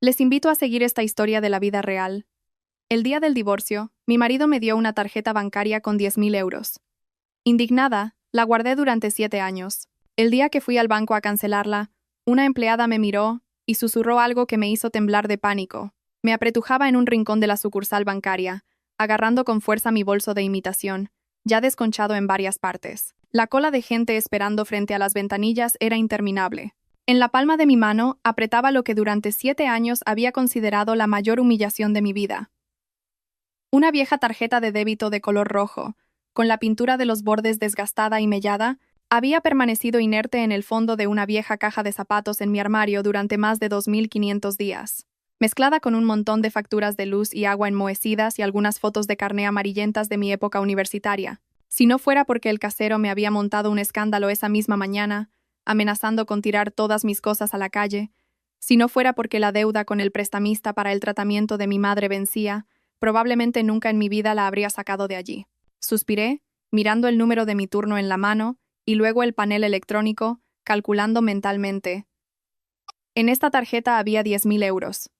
Les invito a seguir esta historia de la vida real. El día del divorcio, mi marido me dio una tarjeta bancaria con 10.000 euros. Indignada, la guardé durante 7 años. El día que fui al banco a cancelarla, una empleada me miró y susurró algo que me hizo temblar de pánico. Me apretujaba en un rincón de la sucursal bancaria, agarrando con fuerza mi bolso de imitación, ya desconchado en varias partes. La cola de gente esperando frente a las ventanillas era interminable. En la palma de mi mano apretaba lo que durante 7 años había considerado la mayor humillación de mi vida. Una vieja tarjeta de débito de color rojo, con la pintura de los bordes desgastada y mellada, había permanecido inerte en el fondo de una vieja caja de zapatos en mi armario durante más de 2.500 días, mezclada con un montón de facturas de luz y agua enmohecidas y algunas fotos de carné amarillentas de mi época universitaria. Si no fuera porque el casero me había montado un escándalo esa misma mañana, amenazando con tirar todas mis cosas a la calle, si no fuera porque la deuda con el prestamista para el tratamiento de mi madre vencía, probablemente nunca en mi vida la habría sacado de allí. Suspiré, mirando el número de mi turno en la mano, y luego el panel electrónico, calculando mentalmente. En esta tarjeta había 10.000 euros.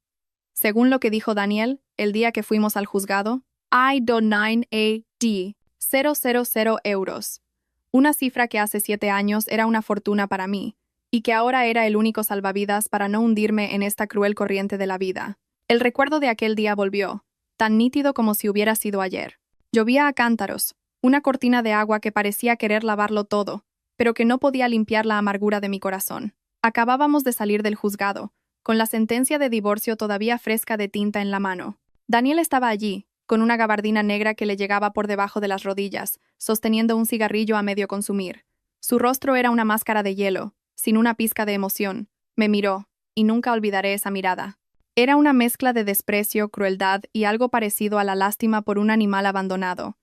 Según lo que dijo Daniel, el día que fuimos al juzgado, I-9AD, 000 euros. Una cifra que hace 7 años era una fortuna para mí, y que ahora era el único salvavidas para no hundirme en esta cruel corriente de la vida. El recuerdo de aquel día volvió, tan nítido como si hubiera sido ayer. Llovía a cántaros, una cortina de agua que parecía querer lavarlo todo, pero que no podía limpiar la amargura de mi corazón. Acabábamos de salir del juzgado, con la sentencia de divorcio todavía fresca de tinta en la mano. Daniel estaba allí, con una gabardina negra que le llegaba por debajo de las rodillas, sosteniendo un cigarrillo a medio consumir. Su rostro era una máscara de hielo, sin una pizca de emoción. Me miró, y nunca olvidaré esa mirada. Era una mezcla de desprecio, crueldad y algo parecido a la lástima por un animal abandonado.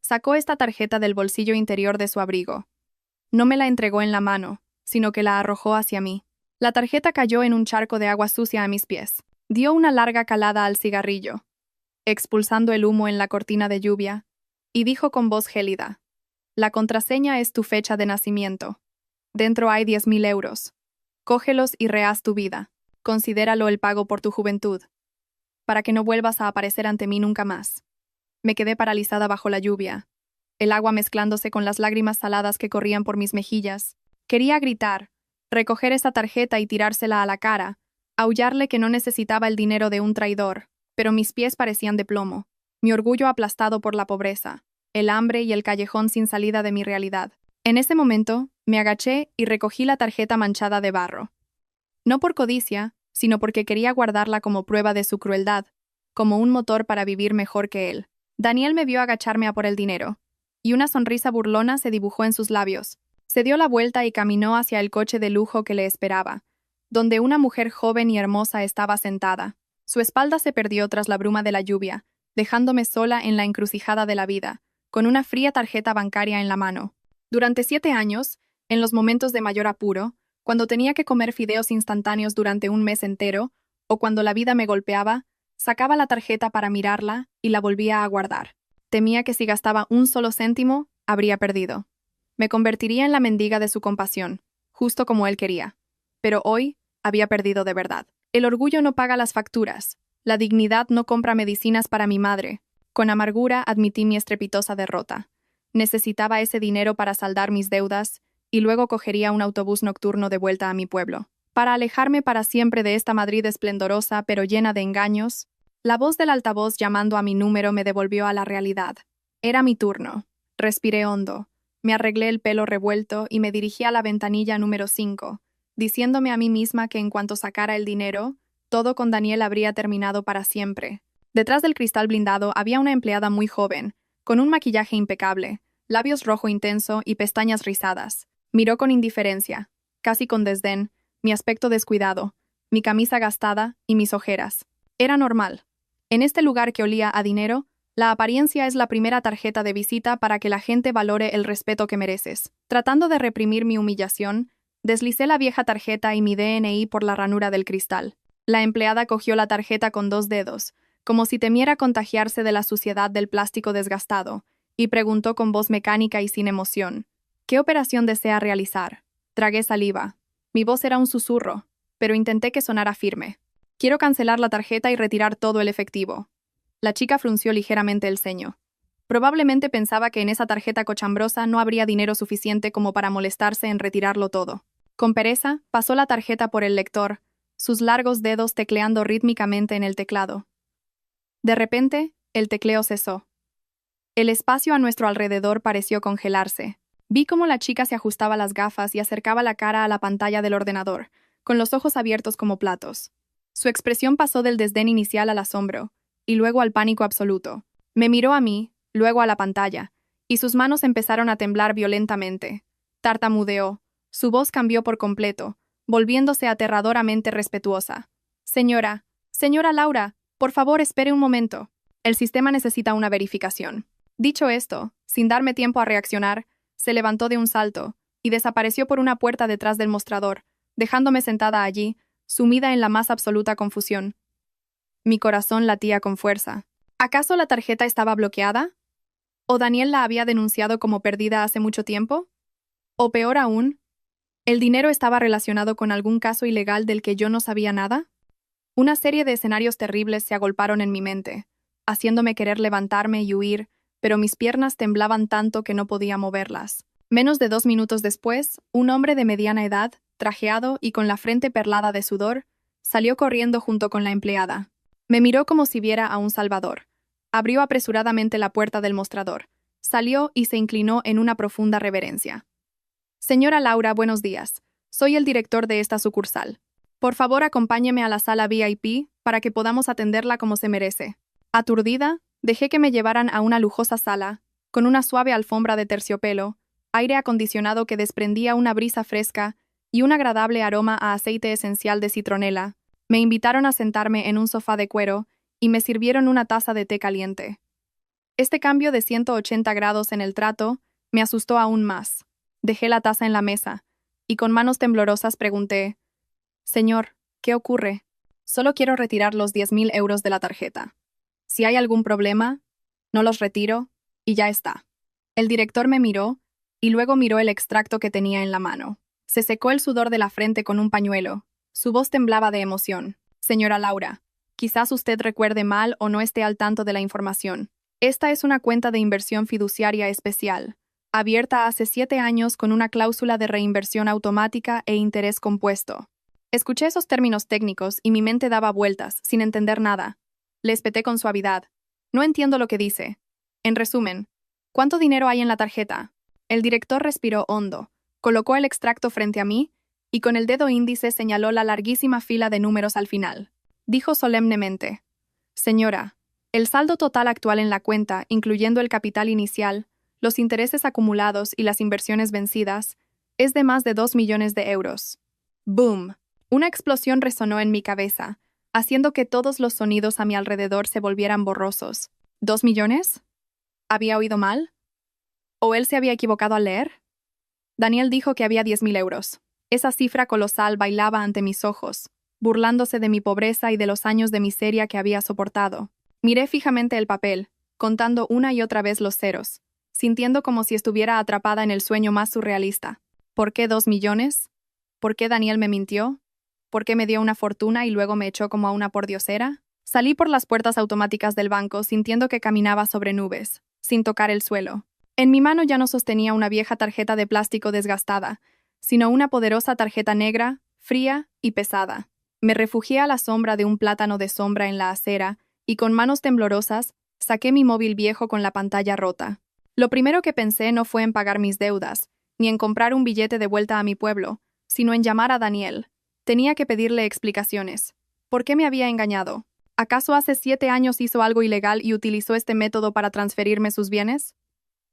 Sacó esta tarjeta del bolsillo interior de su abrigo. No me la entregó en la mano, sino que la arrojó hacia mí. La tarjeta cayó en un charco de agua sucia a mis pies. Dio una larga calada al cigarrillo, expulsando el humo en la cortina de lluvia, y dijo con voz gélida: «La contraseña es tu fecha de nacimiento. Dentro hay 10.000 euros. Cógelos y rehaz tu vida. Considéralo el pago por tu juventud, para que no vuelvas a aparecer ante mí nunca más». Me quedé paralizada bajo la lluvia, el agua mezclándose con las lágrimas saladas que corrían por mis mejillas. Quería gritar, recoger esa tarjeta y tirársela a la cara, aullarle que no necesitaba el dinero de un traidor, pero mis pies parecían de plomo, mi orgullo aplastado por la pobreza, el hambre y el callejón sin salida de mi realidad. En ese momento, me agaché y recogí la tarjeta manchada de barro. No por codicia, sino porque quería guardarla como prueba de su crueldad, como un motor para vivir mejor que él. Daniel me vio agacharme a por el dinero, y una sonrisa burlona se dibujó en sus labios. Se dio la vuelta y caminó hacia el coche de lujo que le esperaba, donde una mujer joven y hermosa estaba sentada. Su espalda se perdió tras la bruma de la lluvia, dejándome sola en la encrucijada de la vida, con una fría tarjeta bancaria en la mano. Durante 7 años, en los momentos de mayor apuro, cuando tenía que comer fideos instantáneos durante un mes entero, o cuando la vida me golpeaba, sacaba la tarjeta para mirarla y la volvía a guardar. Temía que si gastaba un solo céntimo, habría perdido. Me convertiría en la mendiga de su compasión, justo como él quería. Pero hoy había perdido de verdad. El orgullo no paga las facturas. La dignidad no compra medicinas para mi madre. Con amargura admití mi estrepitosa derrota. Necesitaba ese dinero para saldar mis deudas y luego cogería un autobús nocturno de vuelta a mi pueblo. Para alejarme para siempre de esta Madrid esplendorosa pero llena de engaños, la voz del altavoz llamando a mi número me devolvió a la realidad. Era mi turno. Respiré hondo. Me arreglé el pelo revuelto y me dirigí a la ventanilla número 5, diciéndome a mí misma que en cuanto sacara el dinero, todo con Daniel habría terminado para siempre. Detrás del cristal blindado había una empleada muy joven, con un maquillaje impecable, labios rojo intenso y pestañas rizadas. Miró con indiferencia, casi con desdén, mi aspecto descuidado, mi camisa gastada y mis ojeras. Era normal. En este lugar que olía a dinero, la apariencia es la primera tarjeta de visita para que la gente valore el respeto que mereces. Tratando de reprimir mi humillación, deslicé la vieja tarjeta y mi DNI por la ranura del cristal. La empleada cogió la tarjeta con 2 dedos, como si temiera contagiarse de la suciedad del plástico desgastado, y preguntó con voz mecánica y sin emoción: «¿Qué operación desea realizar?». Tragué saliva. Mi voz era un susurro, pero intenté que sonara firme. Quiero cancelar la tarjeta y retirar todo el efectivo. La chica frunció ligeramente el ceño. Probablemente pensaba que en esa tarjeta cochambrosa no habría dinero suficiente como para molestarse en retirarlo todo. Con pereza, pasó la tarjeta por el lector, sus largos dedos tecleando rítmicamente en el teclado. De repente, el tecleo cesó. El espacio a nuestro alrededor pareció congelarse. Vi cómo la chica se ajustaba las gafas y acercaba la cara a la pantalla del ordenador, con los ojos abiertos como platos. Su expresión pasó del desdén inicial al asombro, y luego al pánico absoluto. Me miró a mí, luego a la pantalla, y sus manos empezaron a temblar violentamente. Tartamudeó. Su voz cambió por completo, volviéndose aterradoramente respetuosa. Señora Laura, por favor espere un momento. El sistema necesita una verificación. Dicho esto, sin darme tiempo a reaccionar, se levantó de un salto y desapareció por una puerta detrás del mostrador, dejándome sentada allí, sumida en la más absoluta confusión. Mi corazón latía con fuerza. ¿Acaso la tarjeta estaba bloqueada? ¿O Daniel la había denunciado como perdida hace mucho tiempo? O peor aún, ¿el dinero estaba relacionado con algún caso ilegal del que yo no sabía nada? Una serie de escenarios terribles se agolparon en mi mente, haciéndome querer levantarme y huir, pero mis piernas temblaban tanto que no podía moverlas. Menos de 2 minutos después, un hombre de mediana edad, trajeado y con la frente perlada de sudor, salió corriendo junto con la empleada. Me miró como si viera a un salvador. Abrió apresuradamente la puerta del mostrador, salió y se inclinó en una profunda reverencia. Señora Laura, buenos días. Soy el director de esta sucursal. Por favor, acompáñeme a la sala VIP para que podamos atenderla como se merece. Aturdida, dejé que me llevaran a una lujosa sala, con una suave alfombra de terciopelo, aire acondicionado que desprendía una brisa fresca y un agradable aroma a aceite esencial de citronela. Me invitaron a sentarme en un sofá de cuero y me sirvieron una taza de té caliente. Este cambio de 180 grados en el trato me asustó aún más. Dejé la taza en la mesa y con manos temblorosas pregunté: «Señor, ¿qué ocurre? Solo quiero retirar los 10.000 euros de la tarjeta. Si hay algún problema, no los retiro y ya está». El director me miró y luego miró el extracto que tenía en la mano. Se secó el sudor de la frente con un pañuelo. Su voz temblaba de emoción. «Señora Laura, quizás usted recuerde mal o no esté al tanto de la información. Esta es una cuenta de inversión fiduciaria especial, abierta hace 7 años con una cláusula de reinversión automática e interés compuesto». Escuché esos términos técnicos y mi mente daba vueltas, sin entender nada. Le espeté con suavidad. «No entiendo lo que dice. En resumen, ¿cuánto dinero hay en la tarjeta?» El director respiró hondo, colocó el extracto frente a mí y con el dedo índice señaló la larguísima fila de números al final. Dijo solemnemente: «Señora, el saldo total actual en la cuenta, incluyendo el capital inicial, los intereses acumulados y las inversiones vencidas, es de más de 2 millones de euros». ¡Boom! Una explosión resonó en mi cabeza, haciendo que todos los sonidos a mi alrededor se volvieran borrosos. ¿2 millones? ¿Había oído mal? ¿O él se había equivocado al leer? Daniel dijo que había 10.000 euros. Esa cifra colosal bailaba ante mis ojos, burlándose de mi pobreza y de los años de miseria que había soportado. Miré fijamente el papel, contando una y otra vez los ceros, sintiendo como si estuviera atrapada en el sueño más surrealista. ¿Por qué 2 millones? ¿Por qué Daniel me mintió? ¿Por qué me dio una fortuna y luego me echó como a una pordiosera? Salí por las puertas automáticas del banco sintiendo que caminaba sobre nubes, sin tocar el suelo. En mi mano ya no sostenía una vieja tarjeta de plástico desgastada, sino una poderosa tarjeta negra, fría y pesada. Me refugié a la sombra de un plátano de sombra en la acera y con manos temblorosas saqué mi móvil viejo con la pantalla rota. Lo primero que pensé no fue en pagar mis deudas, ni en comprar un billete de vuelta a mi pueblo, sino en llamar a Daniel. Tenía que pedirle explicaciones. ¿Por qué me había engañado? ¿Acaso hace 7 años hizo algo ilegal y utilizó este método para transferirme sus bienes?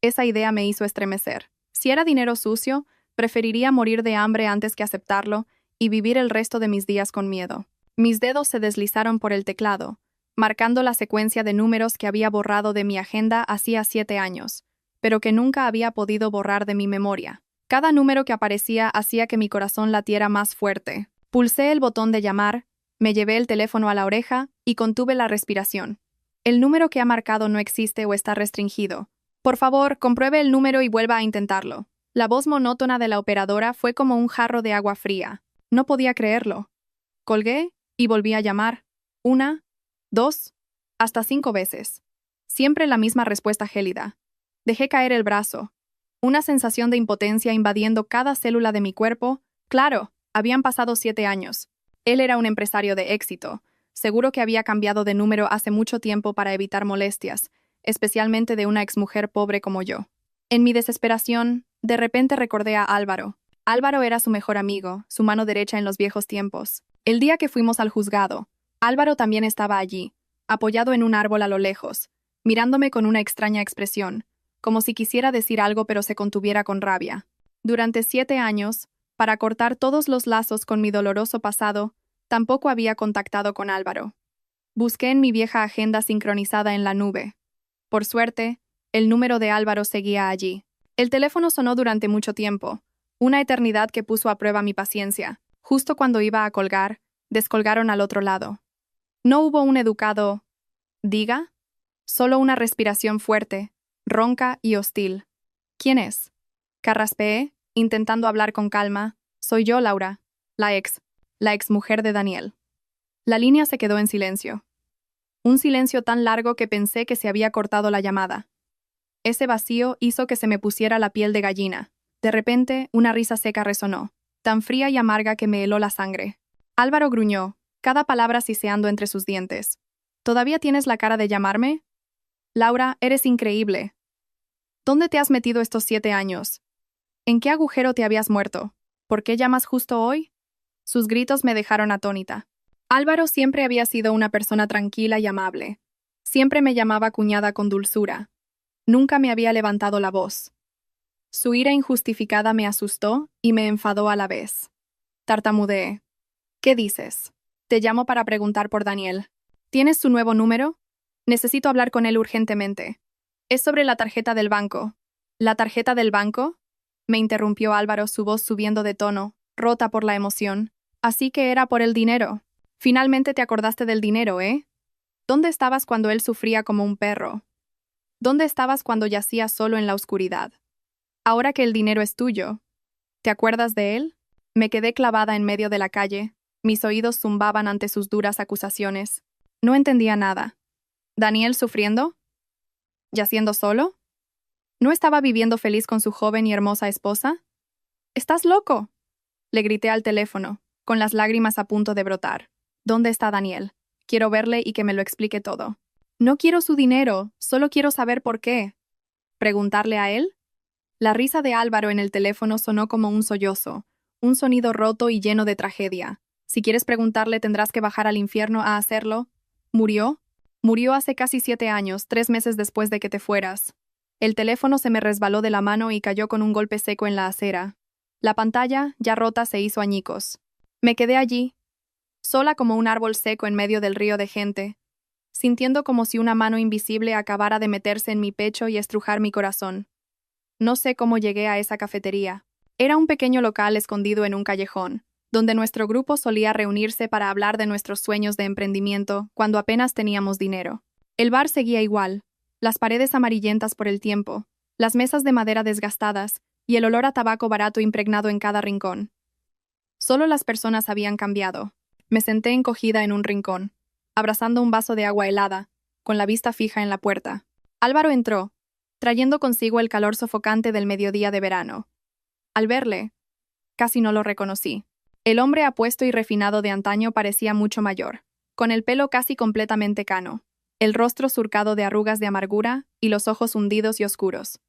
Esa idea me hizo estremecer. Si era dinero sucio, preferiría morir de hambre antes que aceptarlo y vivir el resto de mis días con miedo. Mis dedos se deslizaron por el teclado, marcando la secuencia de números que había borrado de mi agenda hacía 7 años, pero que nunca había podido borrar de mi memoria. Cada número que aparecía hacía que mi corazón latiera más fuerte. Pulsé el botón de llamar, me llevé el teléfono a la oreja y contuve la respiración. El número que ha marcado no existe o está restringido. Por favor, compruebe el número y vuelva a intentarlo. La voz monótona de la operadora fue como un jarro de agua fría. No podía creerlo. Colgué Y volví a llamar. 1, 2, hasta 5 veces. Siempre la misma respuesta gélida. Dejé caer el brazo. Una sensación de impotencia invadiendo cada célula de mi cuerpo. Claro, habían pasado 7 años. Él era un empresario de éxito. Seguro que había cambiado de número hace mucho tiempo para evitar molestias, especialmente de una exmujer pobre como yo. En mi desesperación, de repente recordé a Álvaro. Álvaro era su mejor amigo, su mano derecha en los viejos tiempos. El día que fuimos al juzgado, Álvaro también estaba allí, apoyado en un árbol a lo lejos, mirándome con una extraña expresión, como si quisiera decir algo pero se contuviera con rabia. Durante 7 años, para cortar todos los lazos con mi doloroso pasado, tampoco había contactado con Álvaro. Busqué en mi vieja agenda sincronizada en la nube. Por suerte, el número de Álvaro seguía allí. El teléfono sonó durante mucho tiempo, una eternidad que puso a prueba mi paciencia. Justo cuando iba a colgar, descolgaron al otro lado. No hubo un educado «diga», solo una respiración fuerte, ronca y hostil. ¿Quién es? Carraspeé, intentando hablar con calma. Soy yo, Laura, la exmujer de Daniel. La línea se quedó en silencio. Un silencio tan largo que pensé que se había cortado la llamada. Ese vacío hizo que se me pusiera la piel de gallina. De repente, una risa seca resonó, tan fría y amarga que me heló la sangre. Álvaro gruñó, cada palabra siseando entre sus dientes. ¿Todavía tienes la cara de llamarme? Laura, eres increíble. ¿Dónde te has metido estos 7 años? ¿En qué agujero te habías muerto? ¿Por qué llamas justo hoy? Sus gritos me dejaron atónita. Álvaro siempre había sido una persona tranquila y amable. Siempre me llamaba cuñada con dulzura. Nunca me había levantado la voz. Su ira injustificada me asustó y me enfadó a la vez. Tartamudeé. ¿Qué dices? Te llamo para preguntar por Daniel. ¿Tienes su nuevo número? Necesito hablar con él urgentemente. Es sobre la tarjeta del banco. ¿La tarjeta del banco? Me interrumpió Álvaro, su voz subiendo de tono, rota por la emoción. Así que era por el dinero. Finalmente te acordaste del dinero, ¿eh? ¿Dónde estabas cuando él sufría como un perro? ¿Dónde estabas cuando yacía solo en la oscuridad? Ahora que el dinero es tuyo, ¿te acuerdas de él? Me quedé clavada en medio de la calle. Mis oídos zumbaban ante sus duras acusaciones. No entendía nada. ¿Daniel sufriendo? ¿Yaciendo solo? ¿No estaba viviendo feliz con su joven y hermosa esposa? ¿Estás loco?, le grité al teléfono, con las lágrimas a punto de brotar. ¿Dónde está Daniel? Quiero verle y que me lo explique todo. No quiero su dinero, solo quiero saber por qué. ¿Preguntarle a él? La risa de Álvaro en el teléfono sonó como un sollozo, un sonido roto y lleno de tragedia. Si quieres preguntarle, tendrás que bajar al infierno a hacerlo. ¿Murió? Murió hace casi 7 años, 3 meses después de que te fueras. El teléfono se me resbaló de la mano y cayó con un golpe seco en la acera. La pantalla, ya rota, se hizo añicos. Me quedé allí, sola como un árbol seco en medio del río de gente, sintiendo como si una mano invisible acabara de meterse en mi pecho y estrujar mi corazón. No sé cómo llegué a esa cafetería. Era un pequeño local escondido en un callejón, donde nuestro grupo solía reunirse para hablar de nuestros sueños de emprendimiento cuando apenas teníamos dinero. El bar seguía igual, las paredes amarillentas por el tiempo, las mesas de madera desgastadas y el olor a tabaco barato impregnado en cada rincón. Solo las personas habían cambiado. Me senté encogida en un rincón, abrazando un vaso de agua helada, con la vista fija en la puerta. Álvaro entró, trayendo consigo el calor sofocante del mediodía de verano. Al verle, casi no lo reconocí. El hombre apuesto y refinado de antaño parecía mucho mayor, con el pelo casi completamente cano, el rostro surcado de arrugas de amargura y los ojos hundidos y oscuros.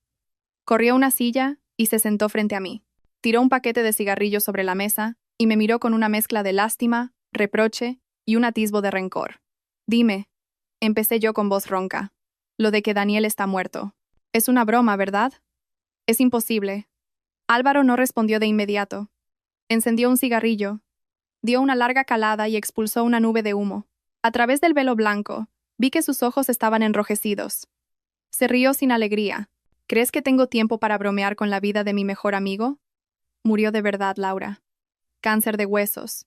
Corrió a una silla y se sentó frente a mí. Tiró un paquete de cigarrillos sobre la mesa y me miró con una mezcla de lástima, reproche y un atisbo de rencor. Dime, empecé yo con voz ronca, lo de que Daniel está muerto. Es una broma, ¿verdad? Es imposible. Álvaro no respondió de inmediato. Encendió un cigarrillo, dio una larga calada y expulsó una nube de humo. A través del velo blanco, vi que sus ojos estaban enrojecidos. Se rió sin alegría. ¿Crees que tengo tiempo para bromear con la vida de mi mejor amigo? Murió de verdad, Laura. Cáncer de huesos.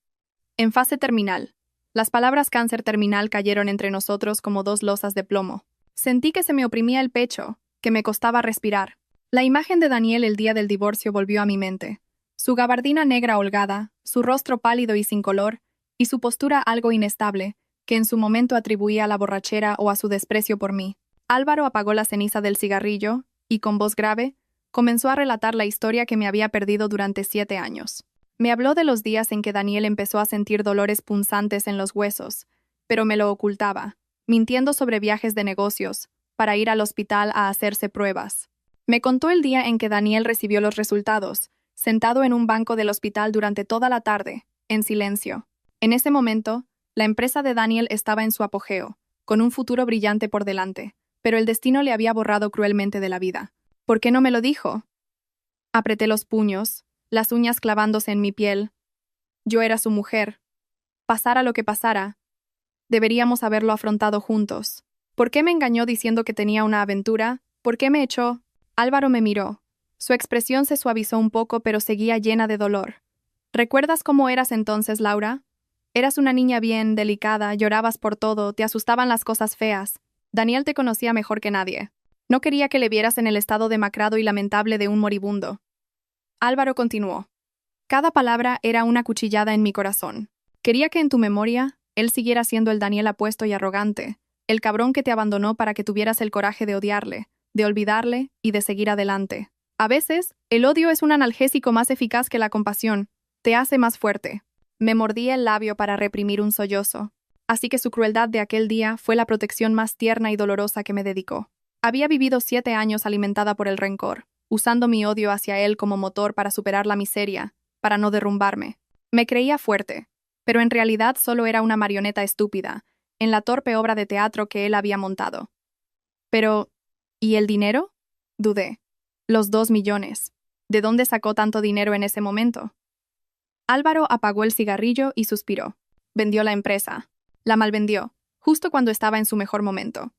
En fase terminal. Las palabras cáncer terminal cayeron entre nosotros como 2 losas de plomo. Sentí que se me oprimía el pecho, que me costaba respirar. La imagen de Daniel el día del divorcio volvió a mi mente. Su gabardina negra holgada, su rostro pálido y sin color, y su postura algo inestable, que en su momento atribuía a la borrachera o a su desprecio por mí. Álvaro apagó la ceniza del cigarrillo y, con voz grave, comenzó a relatar la historia que me había perdido durante 7 años. Me habló de los días en que Daniel empezó a sentir dolores punzantes en los huesos, pero me lo ocultaba, mintiendo sobre viajes de negocios, para ir al hospital a hacerse pruebas. Me contó el día en que Daniel recibió los resultados, sentado en un banco del hospital durante toda la tarde, en silencio. En ese momento, la empresa de Daniel estaba en su apogeo, con un futuro brillante por delante, pero el destino le había borrado cruelmente de la vida. ¿Por qué no me lo dijo? Apreté los puños, las uñas clavándose en mi piel. Yo era su mujer. Pasara lo que pasara, deberíamos haberlo afrontado juntos. ¿Por qué me engañó diciendo que tenía una aventura? ¿Por qué me echó? Álvaro me miró. Su expresión se suavizó un poco, pero seguía llena de dolor. ¿Recuerdas cómo eras entonces, Laura? Eras una niña bien, delicada, llorabas por todo, te asustaban las cosas feas. Daniel te conocía mejor que nadie. No quería que le vieras en el estado demacrado y lamentable de un moribundo. Álvaro continuó. Cada palabra era una cuchillada en mi corazón. Quería que en tu memoria, él siguiera siendo el Daniel apuesto y arrogante, el cabrón que te abandonó para que tuvieras el coraje de odiarle, de olvidarle y de seguir adelante. A veces, el odio es un analgésico más eficaz que la compasión. Te hace más fuerte. Me mordí el labio para reprimir un sollozo. Así que su crueldad de aquel día fue la protección más tierna y dolorosa que me dedicó. Había vivido 7 años alimentada por el rencor, usando mi odio hacia él como motor para superar la miseria, para no derrumbarme. Me creía fuerte, pero en realidad solo era una marioneta estúpida, en la torpe obra de teatro que él había montado. Pero, ¿y el dinero? Dudé. Los 2 millones. ¿De dónde sacó tanto dinero en ese momento? Álvaro apagó el cigarrillo y suspiró. Vendió la empresa. La malvendió, justo cuando estaba en su mejor momento.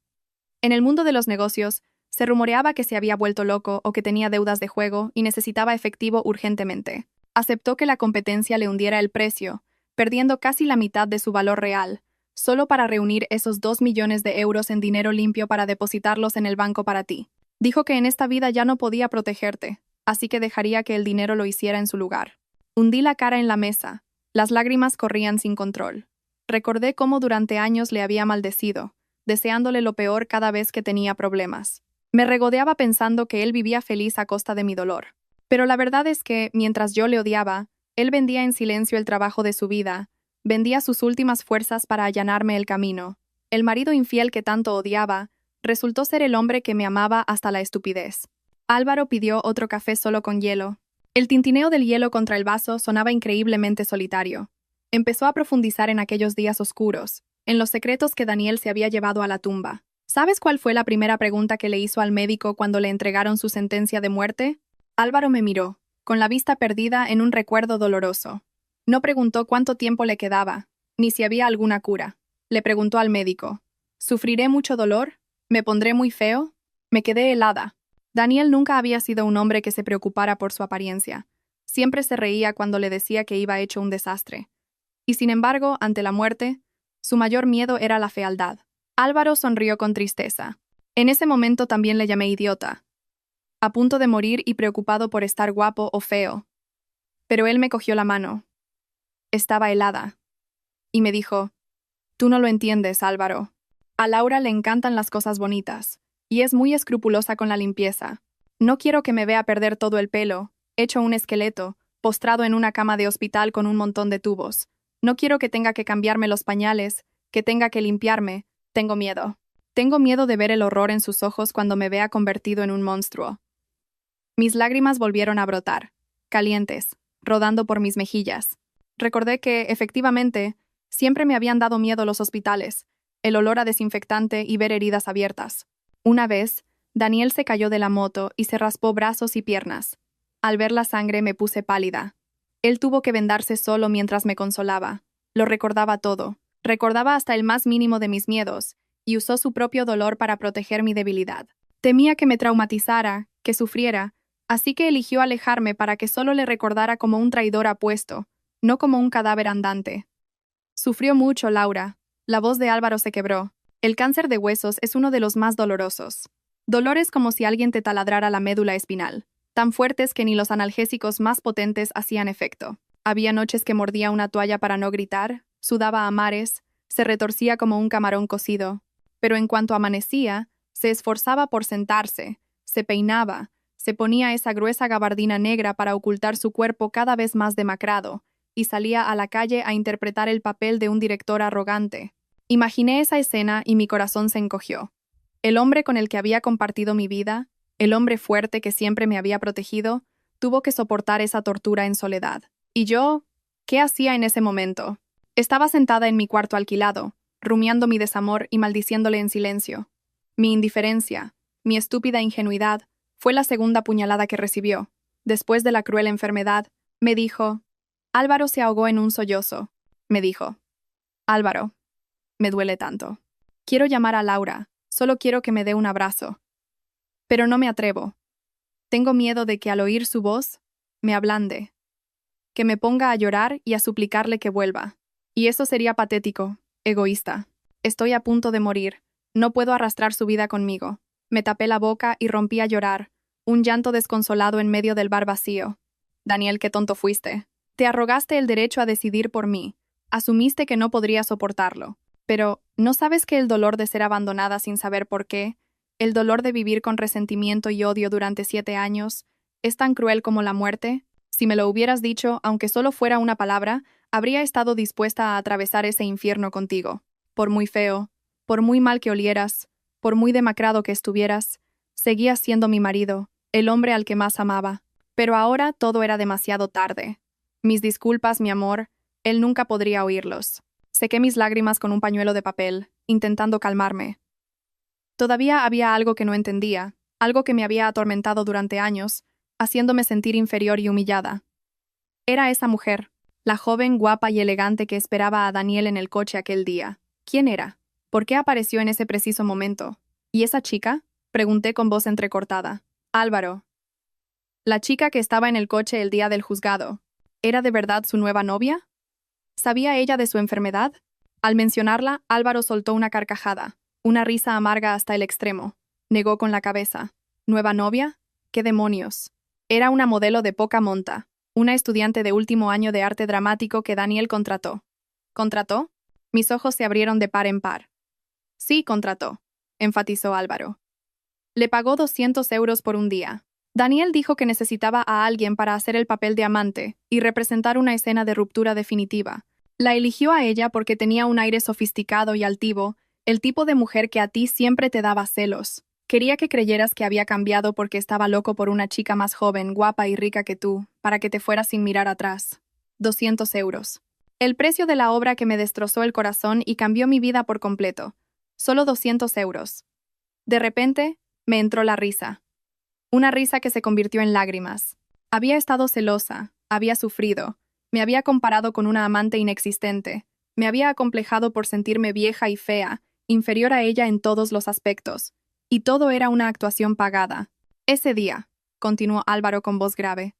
En el mundo de los negocios, se rumoreaba que se había vuelto loco o que tenía deudas de juego y necesitaba efectivo urgentemente. Aceptó que la competencia le hundiera el precio, perdiendo casi la mitad de su valor real, solo para reunir esos 2 millones de euros en dinero limpio para depositarlos en el banco para ti. Dijo que en esta vida ya no podía protegerte, así que dejaría que el dinero lo hiciera en su lugar. Hundí la cara en la mesa. Las lágrimas corrían sin control. Recordé cómo durante años le había maldecido, deseándole lo peor cada vez que tenía problemas. Me regodeaba pensando que él vivía feliz a costa de mi dolor. Pero la verdad es que, mientras yo le odiaba, él vendía en silencio el trabajo de su vida, vendía sus últimas fuerzas para allanarme el camino. El marido infiel que tanto odiaba resultó ser el hombre que me amaba hasta la estupidez. Álvaro pidió otro café solo con hielo. El tintineo del hielo contra el vaso sonaba increíblemente solitario. Empezó a profundizar en aquellos días oscuros, en los secretos que Daniel se había llevado a la tumba. ¿Sabes cuál fue la primera pregunta que le hizo al médico cuando le entregaron su sentencia de muerte? Álvaro me miró, con la vista perdida en un recuerdo doloroso. No preguntó cuánto tiempo le quedaba, ni si había alguna cura. Le preguntó al médico, ¿sufriré mucho dolor? ¿Me pondré muy feo? Me quedé helada. Daniel nunca había sido un hombre que se preocupara por su apariencia. Siempre se reía cuando le decía que iba hecho un desastre. Y sin embargo, ante la muerte, su mayor miedo era la fealdad. Álvaro sonrió con tristeza. En ese momento también le llamé idiota, a punto de morir y preocupado por estar guapo o feo. Pero él me cogió la mano. Estaba helada. Y me dijo, «Tú no lo entiendes, Álvaro. A Laura le encantan las cosas bonitas, y es muy escrupulosa con la limpieza. No quiero que me vea perder todo el pelo, hecho un esqueleto, postrado en una cama de hospital con un montón de tubos. No quiero que tenga que cambiarme los pañales, que tenga que limpiarme. Tengo miedo. Tengo miedo de ver el horror en sus ojos cuando me vea convertido en un monstruo». Mis lágrimas volvieron a brotar, calientes, rodando por mis mejillas. Recordé que, efectivamente, siempre me habían dado miedo los hospitales, el olor a desinfectante y ver heridas abiertas. Una vez, Daniel se cayó de la moto y se raspó brazos y piernas. Al ver la sangre me puse pálida. Él tuvo que vendarse solo mientras me consolaba. Lo recordaba todo. Recordaba hasta el más mínimo de mis miedos, y usó su propio dolor para proteger mi debilidad. Temía que me traumatizara, que sufriera, así que eligió alejarme para que solo le recordara como un traidor apuesto, no como un cadáver andante. Sufrió mucho, Laura. La voz de Álvaro se quebró. El cáncer de huesos es uno de los más dolorosos. Dolores como si alguien te taladrara la médula espinal, tan fuertes que ni los analgésicos más potentes hacían efecto. Había noches que mordía una toalla para no gritar, sudaba a mares, se retorcía como un camarón cocido. Pero en cuanto amanecía, se esforzaba por sentarse, se peinaba, se ponía esa gruesa gabardina negra para ocultar su cuerpo cada vez más demacrado, y salía a la calle a interpretar el papel de un director arrogante. Imaginé esa escena y mi corazón se encogió. El hombre con el que había compartido mi vida, el hombre fuerte que siempre me había protegido, tuvo que soportar esa tortura en soledad. ¿Y yo? ¿Qué hacía en ese momento? Estaba sentada en mi cuarto alquilado, rumiando mi desamor y maldiciéndole en silencio. Mi indiferencia, mi estúpida ingenuidad, fue la segunda puñalada que recibió. Después de la cruel enfermedad, me dijo, Álvaro se ahogó en un sollozo. Me dijo, Álvaro, me duele tanto. Quiero llamar a Laura, solo quiero que me dé un abrazo. Pero no me atrevo. Tengo miedo de que al oír su voz, me ablande, que me ponga a llorar y a suplicarle que vuelva. Y eso sería patético, egoísta. Estoy a punto de morir, no puedo arrastrar su vida conmigo. Me tapé la boca y rompí a llorar, un llanto desconsolado en medio del bar vacío. Daniel, qué tonto fuiste. Te arrogaste el derecho a decidir por mí. Asumiste que no podría soportarlo. Pero, ¿no sabes que el dolor de ser abandonada sin saber por qué, el dolor de vivir con resentimiento y odio durante 7 años, es tan cruel como la muerte? Si me lo hubieras dicho, aunque solo fuera una palabra, habría estado dispuesta a atravesar ese infierno contigo. Por muy feo, por muy mal que olieras, por muy demacrado que estuvieras, seguías siendo mi marido, el hombre al que más amaba. Pero ahora todo era demasiado tarde. Mis disculpas, mi amor, él nunca podría oírlos. Sequé mis lágrimas con un pañuelo de papel, intentando calmarme. Todavía había algo que no entendía, algo que me había atormentado durante años, haciéndome sentir inferior y humillada. Era esa mujer, la joven, guapa y elegante que esperaba a Daniel en el coche aquel día. ¿Quién era? ¿Por qué apareció en ese preciso momento? ¿Y esa chica? Pregunté con voz entrecortada. Álvaro. La chica que estaba en el coche el día del juzgado. ¿Era de verdad su nueva novia? ¿Sabía ella de su enfermedad? Al mencionarla, Álvaro soltó una carcajada, una risa amarga hasta el extremo. Negó con la cabeza. ¿Nueva novia? ¿Qué demonios? Era una modelo de poca monta, una estudiante de último año de arte dramático que Daniel contrató. ¿Contrató? Mis ojos se abrieron de par en par. Sí, contrató, enfatizó Álvaro. Le pagó 200 euros por un día. Daniel dijo que necesitaba a alguien para hacer el papel de amante y representar una escena de ruptura definitiva. La eligió a ella porque tenía un aire sofisticado y altivo, el tipo de mujer que a ti siempre te daba celos. Quería que creyeras que había cambiado porque estaba loco por una chica más joven, guapa y rica que tú, para que te fueras sin mirar atrás. 200 euros. El precio de la obra que me destrozó el corazón y cambió mi vida por completo. Solo 200 euros. De repente, me entró la risa. Una risa que se convirtió en lágrimas. Había estado celosa, había sufrido, me había comparado con una amante inexistente, me había acomplejado por sentirme vieja y fea, inferior a ella en todos los aspectos. Y todo era una actuación pagada. Ese día, continuó Álvaro con voz grave,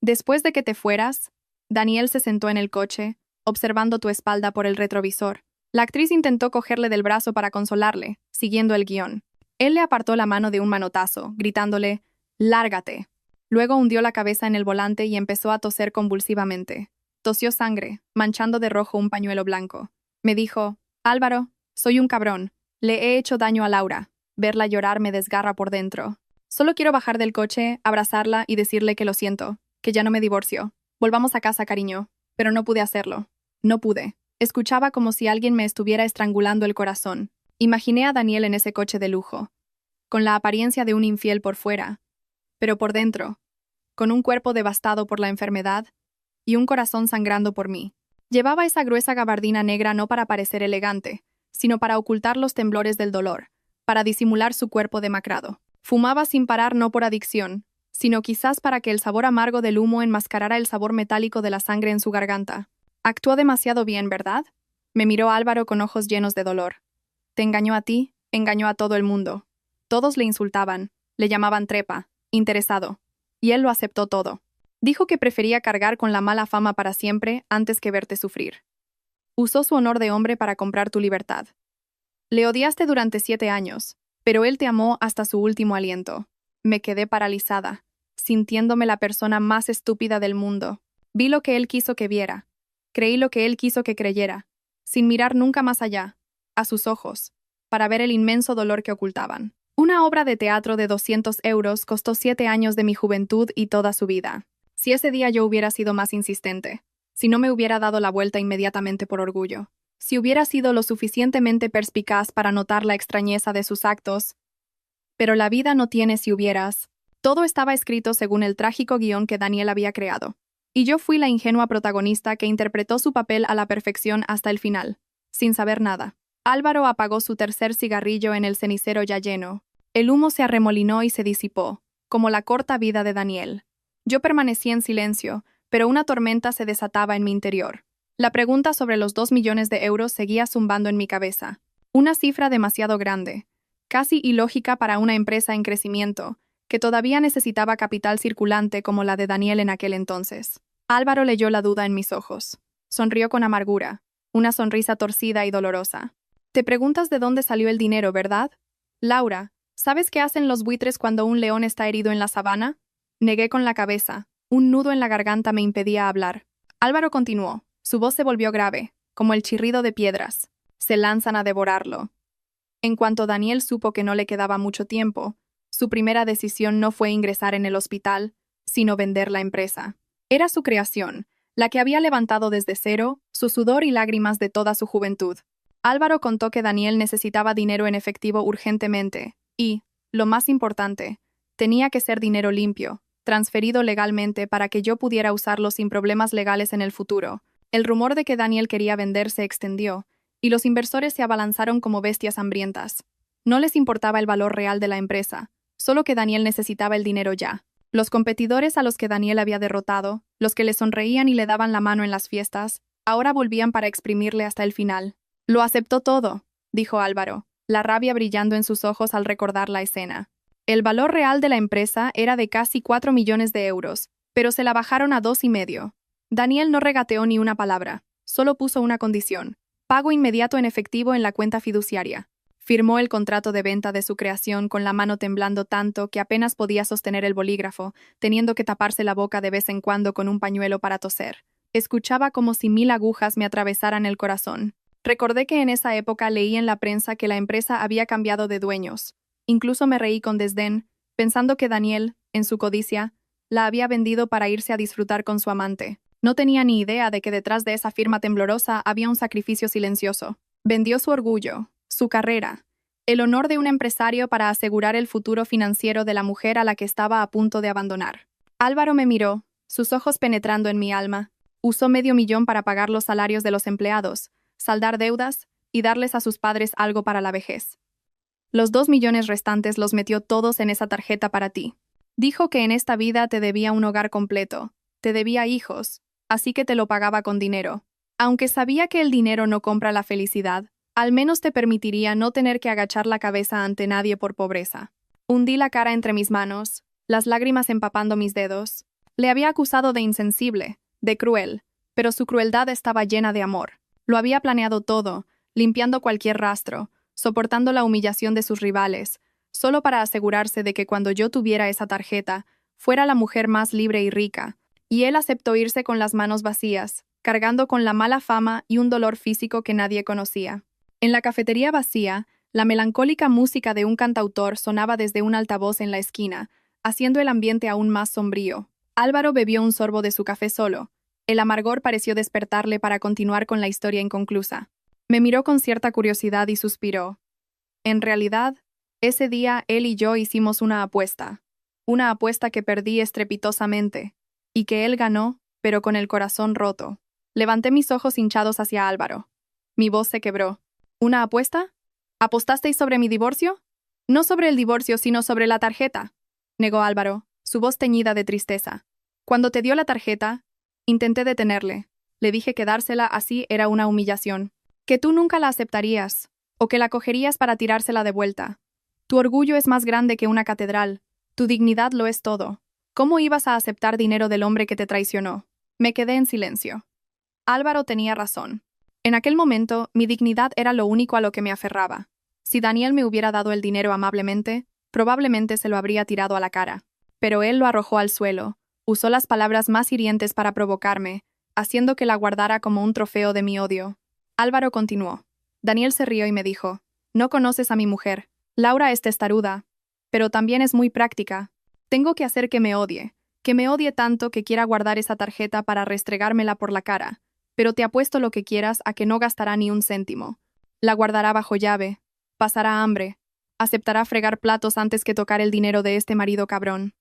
después de que te fueras, Daniel se sentó en el coche, observando tu espalda por el retrovisor. La actriz intentó cogerle del brazo para consolarle, siguiendo el guión. Él le apartó la mano de un manotazo, gritándole, «Lárgate». Luego hundió la cabeza en el volante y empezó a toser convulsivamente. Tosió sangre, manchando de rojo un pañuelo blanco. Me dijo, «Álvaro, soy un cabrón. Le he hecho daño a Laura. Verla llorar me desgarra por dentro. Solo quiero bajar del coche, abrazarla y decirle que lo siento, que ya no me divorcio. Volvamos a casa, cariño». Pero no pude hacerlo. No pude. Escuchaba como si alguien me estuviera estrangulando el corazón. Imaginé a Daniel en ese coche de lujo, con la apariencia de un infiel por fuera, pero por dentro, con un cuerpo devastado por la enfermedad y un corazón sangrando por mí. Llevaba esa gruesa gabardina negra no para parecer elegante, sino para ocultar los temblores del dolor, para disimular su cuerpo demacrado. Fumaba sin parar no por adicción, sino quizás para que el sabor amargo del humo enmascarara el sabor metálico de la sangre en su garganta. Actuó demasiado bien, ¿verdad? Me miró Álvaro con ojos llenos de dolor. Te engañó a ti, engañó a todo el mundo. Todos le insultaban, le llamaban trepa, interesado. Y él lo aceptó todo. Dijo que prefería cargar con la mala fama para siempre antes que verte sufrir. Usó su honor de hombre para comprar tu libertad. Le odiaste durante 7 años, pero él te amó hasta su último aliento. Me quedé paralizada, sintiéndome la persona más estúpida del mundo. Vi lo que él quiso que viera. Creí lo que él quiso que creyera. sin mirar nunca más allá, a sus ojos, para ver el inmenso dolor que ocultaban. Una obra de teatro de 200 euros costó 7 años de mi juventud y toda su vida. Si ese día yo hubiera sido más insistente, si no me hubiera dado la vuelta inmediatamente por orgullo, si hubiera sido lo suficientemente perspicaz para notar la extrañeza de sus actos, pero la vida no tiene si hubieras. Todo estaba escrito según el trágico guión que Daniel había creado. Y yo fui la ingenua protagonista que interpretó su papel a la perfección hasta el final, sin saber nada. Álvaro apagó su tercer cigarrillo en el cenicero ya lleno. El humo se arremolinó y se disipó, como la corta vida de Daniel. Yo permanecí en silencio, pero una tormenta se desataba en mi interior. La pregunta sobre los 2 millones de euros seguía zumbando en mi cabeza. Una cifra demasiado grande, casi ilógica para una empresa en crecimiento, que todavía necesitaba capital circulante como la de Daniel en aquel entonces. Álvaro leyó la duda en mis ojos. Sonrió con amargura, una sonrisa torcida y dolorosa. Te preguntas de dónde salió el dinero, ¿verdad? Laura, ¿sabes qué hacen los buitres cuando un león está herido en la sabana? Negué con la cabeza. Un nudo en la garganta me impedía hablar. Álvaro continuó. Su voz se volvió grave, como el chirrido de piedras. Se lanzan a devorarlo. En cuanto Daniel supo que no le quedaba mucho tiempo, su primera decisión no fue ingresar en el hospital, sino vender la empresa. Era su creación, la que había levantado desde cero, su sudor y lágrimas de toda su juventud. Álvaro contó que Daniel necesitaba dinero en efectivo urgentemente, y, lo más importante, tenía que ser dinero limpio, transferido legalmente para que yo pudiera usarlo sin problemas legales en el futuro. El rumor de que Daniel quería vender se extendió, y los inversores se abalanzaron como bestias hambrientas. No les importaba el valor real de la empresa, solo que Daniel necesitaba el dinero ya. Los competidores a los que Daniel había derrotado, los que le sonreían y le daban la mano en las fiestas, ahora volvían para exprimirle hasta el final. Lo aceptó todo, dijo Álvaro, la rabia brillando en sus ojos al recordar la escena. El valor real de la empresa era de casi 4 millones de euros, pero se la bajaron a 2,5. Daniel no regateó ni una palabra, solo puso una condición: pago inmediato en efectivo en la cuenta fiduciaria. Firmó el contrato de venta de su creación con la mano temblando tanto que apenas podía sostener el bolígrafo, teniendo que taparse la boca de vez en cuando con un pañuelo para toser. Escuchaba como si 1000 agujas me atravesaran el corazón. Recordé que en esa época leí en la prensa que la empresa había cambiado de dueños. Incluso me reí con desdén, pensando que Daniel, en su codicia, la había vendido para irse a disfrutar con su amante. No tenía ni idea de que detrás de esa firma temblorosa había un sacrificio silencioso. Vendió su orgullo, su carrera, el honor de un empresario para asegurar el futuro financiero de la mujer a la que estaba a punto de abandonar. Álvaro me miró, sus ojos penetrando en mi alma. Usó $500,000 para pagar los salarios de los empleados, saldar deudas y darles a sus padres algo para la vejez. Los 2 millones restantes los metió todos en esa tarjeta para ti. Dijo que en esta vida te debía un hogar completo, te debía hijos, así que te lo pagaba con dinero. Aunque sabía que el dinero no compra la felicidad, al menos te permitiría no tener que agachar la cabeza ante nadie por pobreza. Hundí la cara entre mis manos, las lágrimas empapando mis dedos. Le había acusado de insensible, de cruel, pero su crueldad estaba llena de amor. Lo había planeado todo, limpiando cualquier rastro, soportando la humillación de sus rivales, solo para asegurarse de que cuando yo tuviera esa tarjeta, fuera la mujer más libre y rica. Y él aceptó irse con las manos vacías, cargando con la mala fama y un dolor físico que nadie conocía. En la cafetería vacía, la melancólica música de un cantautor sonaba desde un altavoz en la esquina, haciendo el ambiente aún más sombrío. Álvaro bebió un sorbo de su café solo. El amargor pareció despertarle para continuar con la historia inconclusa. Me miró con cierta curiosidad y suspiró. En realidad, ese día él y yo hicimos una apuesta que perdí estrepitosamente, y que él ganó, pero con el corazón roto. Levanté mis ojos hinchados hacia Álvaro. Mi voz se quebró. ¿Una apuesta? ¿Apostasteis sobre mi divorcio? No sobre el divorcio, sino sobre la tarjeta, negó Álvaro, su voz teñida de tristeza. Cuando te dio la tarjeta, intenté detenerle. Le dije que dársela así era una humillación, que tú nunca la aceptarías, o que la cogerías para tirársela de vuelta. Tu orgullo es más grande que una catedral, tu dignidad lo es todo. ¿Cómo ibas a aceptar dinero del hombre que te traicionó? Me quedé en silencio. Álvaro tenía razón. En aquel momento, mi dignidad era lo único a lo que me aferraba. Si Daniel me hubiera dado el dinero amablemente, probablemente se lo habría tirado a la cara. Pero él lo arrojó al suelo, usó las palabras más hirientes para provocarme, haciendo que la guardara como un trofeo de mi odio. Álvaro continuó. Daniel se rió y me dijo, no conoces a mi mujer. Laura es testaruda, pero también es muy práctica. Tengo que hacer que me odie tanto que quiera guardar esa tarjeta para restregármela por la cara, pero te apuesto lo que quieras a que no gastará ni un céntimo. La guardará bajo llave, pasará hambre, aceptará fregar platos antes que tocar el dinero de este marido cabrón.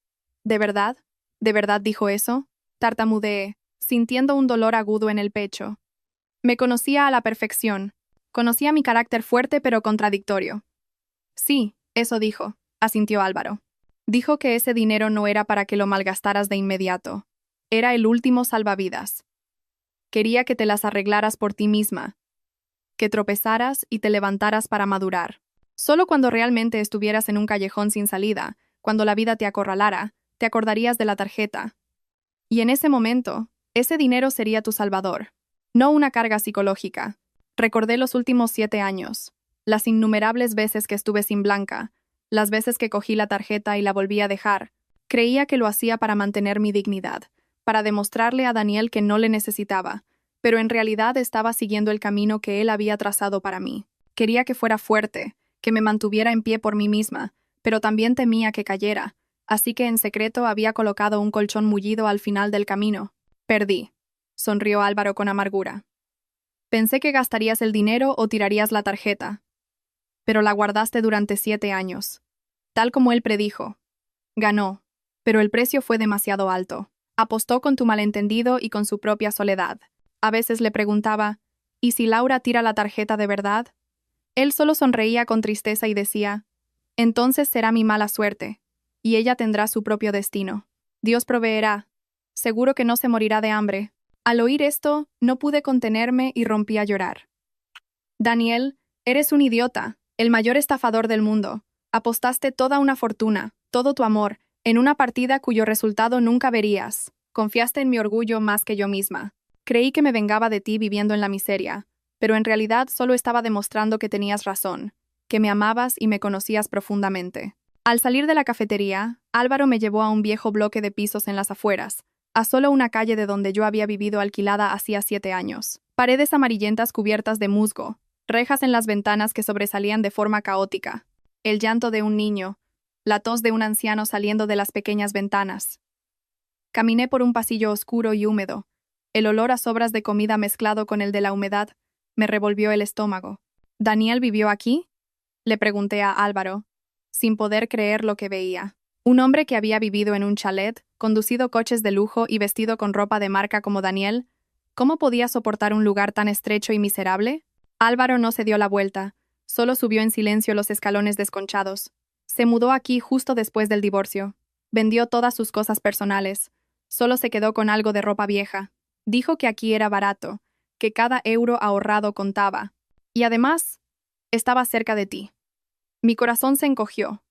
¿De verdad? ¿De verdad dijo eso? Tartamudeé, sintiendo un dolor agudo en el pecho. Me conocía a la perfección. Conocía mi carácter fuerte pero contradictorio. Sí, eso dijo, asintió Álvaro. Dijo que ese dinero no era para que lo malgastaras de inmediato. Era el último salvavidas. Quería que te las arreglaras por ti misma, que tropezaras y te levantaras para madurar. Solo cuando realmente estuvieras en un callejón sin salida, cuando la vida te acorralara, te acordarías de la tarjeta. Y en ese momento, ese dinero sería tu salvador, no una carga psicológica. Recordé los últimos 7 años, las innumerables veces que estuve sin Blanca, las veces que cogí la tarjeta y la volví a dejar. Creía que lo hacía para mantener mi dignidad, para demostrarle a Daniel que no le necesitaba, pero en realidad estaba siguiendo el camino que él había trazado para mí. Quería que fuera fuerte, que me mantuviera en pie por mí misma, pero también temía que cayera, así que en secreto había colocado un colchón mullido al final del camino. Perdí, sonrió Álvaro con amargura. Pensé que gastarías el dinero o tirarías la tarjeta, pero la guardaste durante 7 años. Tal como él predijo. Ganó, pero el precio fue demasiado alto. Apostó con tu malentendido y con su propia soledad. A veces le preguntaba, ¿y si Laura tira la tarjeta de verdad? Él solo sonreía con tristeza y decía, entonces será mi mala suerte, y ella tendrá su propio destino. Dios proveerá. Seguro que no se morirá de hambre. Al oír esto, no pude contenerme y rompí a llorar. Daniel, eres un idiota, el mayor estafador del mundo. Apostaste toda una fortuna, todo tu amor, en una partida cuyo resultado nunca verías. Confiaste en mi orgullo más que yo misma. Creí que me vengaba de ti viviendo en la miseria, pero en realidad solo estaba demostrando que tenías razón, que me amabas y me conocías profundamente. Al salir de la cafetería, Álvaro me llevó a un viejo bloque de pisos en las afueras, a solo una calle de donde yo había vivido alquilada hacía 7 años. Paredes amarillentas cubiertas de musgo, rejas en las ventanas que sobresalían de forma caótica, el llanto de un niño, la tos de un anciano saliendo de las pequeñas ventanas. Caminé por un pasillo oscuro y húmedo. El olor a sobras de comida mezclado con el de la humedad me revolvió el estómago. ¿Daniel vivió aquí?, le pregunté a Álvaro, sin poder creer lo que veía. Un hombre que había vivido en un chalet, conducido coches de lujo y vestido con ropa de marca como Daniel, ¿cómo podía soportar un lugar tan estrecho y miserable? Álvaro no se dio la vuelta, solo subió en silencio los escalones desconchados. Se mudó aquí justo después del divorcio. Vendió todas sus cosas personales. Solo se quedó con algo de ropa vieja. Dijo que aquí era barato, que cada euro ahorrado contaba. Y además, estaba cerca de ti. Mi corazón se encogió.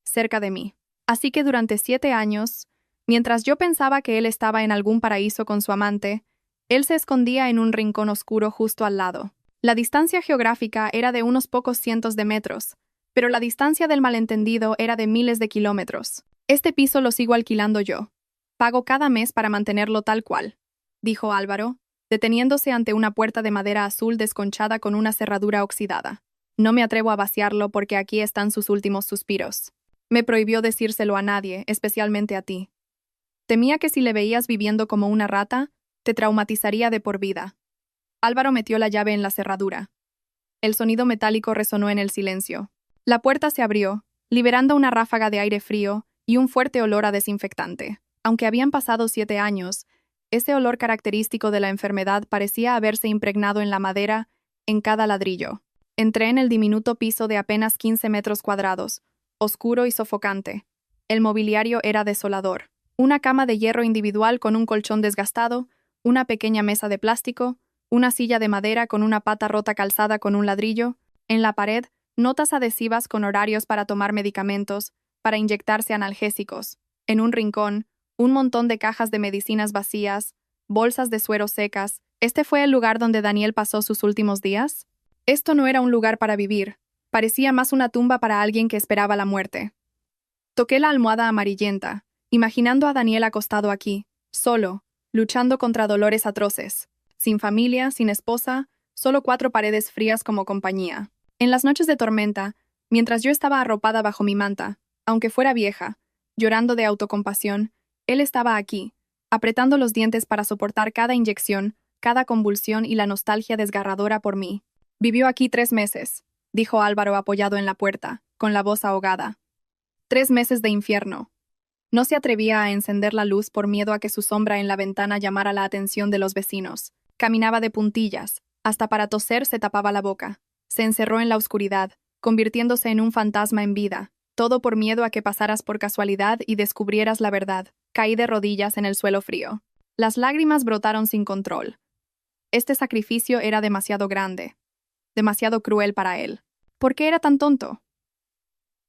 Cerca de mí. Así que durante 7 años, mientras yo pensaba que él estaba en algún paraíso con su amante, él se escondía en un rincón oscuro justo al lado. La distancia geográfica era de unos pocos cientos de metros, pero la distancia del malentendido era de miles de kilómetros. Este piso lo sigo alquilando yo. Pago cada mes para mantenerlo tal cual, dijo Álvaro, deteniéndose ante una puerta de madera azul desconchada con una cerradura oxidada. No me atrevo a vaciarlo porque aquí están sus últimos suspiros. Me prohibió decírselo a nadie, especialmente a ti. Temía que si le veías viviendo como una rata, te traumatizaría de por vida. Álvaro metió la llave en la cerradura. El sonido metálico resonó en el silencio. La puerta se abrió, liberando una ráfaga de aire frío y un fuerte olor a desinfectante. Aunque habían pasado 7 años, ese olor característico de la enfermedad parecía haberse impregnado en la madera, en cada ladrillo. Entré en el diminuto piso de apenas 15 metros cuadrados, oscuro y sofocante. El mobiliario era desolador. Una cama de hierro individual con un colchón desgastado, una pequeña mesa de plástico, una silla de madera con una pata rota calzada con un ladrillo, en la pared, notas adhesivas con horarios para tomar medicamentos, para inyectarse analgésicos. En un rincón, un montón de cajas de medicinas vacías, bolsas de suero secas. ¿Este fue el lugar donde Daniel pasó sus últimos días? Esto no era un lugar para vivir. Parecía más una tumba para alguien que esperaba la muerte. Toqué la almohada amarillenta, imaginando a Daniel acostado aquí, solo, luchando contra dolores atroces, sin familia, sin esposa, solo 4 paredes frías como compañía. En las noches de tormenta, mientras yo estaba arropada bajo mi manta, aunque fuera vieja, llorando de autocompasión, él estaba aquí, apretando los dientes para soportar cada inyección, cada convulsión y la nostalgia desgarradora por mí. Vivió aquí 3 meses, dijo Álvaro apoyado en la puerta, con la voz ahogada. 3 meses de infierno. No se atrevía a encender la luz por miedo a que su sombra en la ventana llamara la atención de los vecinos. Caminaba de puntillas, hasta para toser se tapaba la boca. Se encerró en la oscuridad, convirtiéndose en un fantasma en vida, todo por miedo a que pasaras por casualidad y descubrieras la verdad. Caí de rodillas en el suelo frío. Las lágrimas brotaron sin control. Este sacrificio era demasiado grande, demasiado cruel para él. ¿Por qué era tan tonto?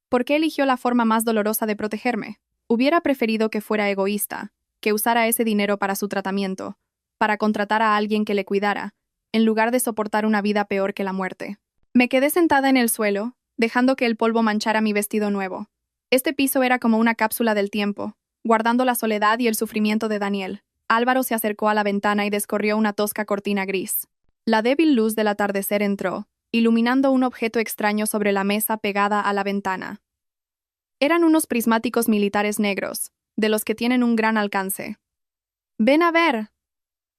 ¿Por qué eligió la forma más dolorosa de protegerme? Hubiera preferido que fuera egoísta, que usara ese dinero para su tratamiento, para contratar a alguien que le cuidara, en lugar de soportar una vida peor que la muerte. Me quedé sentada en el suelo, dejando que el polvo manchara mi vestido nuevo. Este piso era como una cápsula del tiempo, guardando la soledad y el sufrimiento de Daniel. Álvaro se acercó a la ventana y descorrió una tosca cortina gris. La débil luz del atardecer entró, iluminando un objeto extraño sobre la mesa pegada a la ventana. Eran unos prismáticos militares negros, de los que tienen un gran alcance. «Ven a ver»,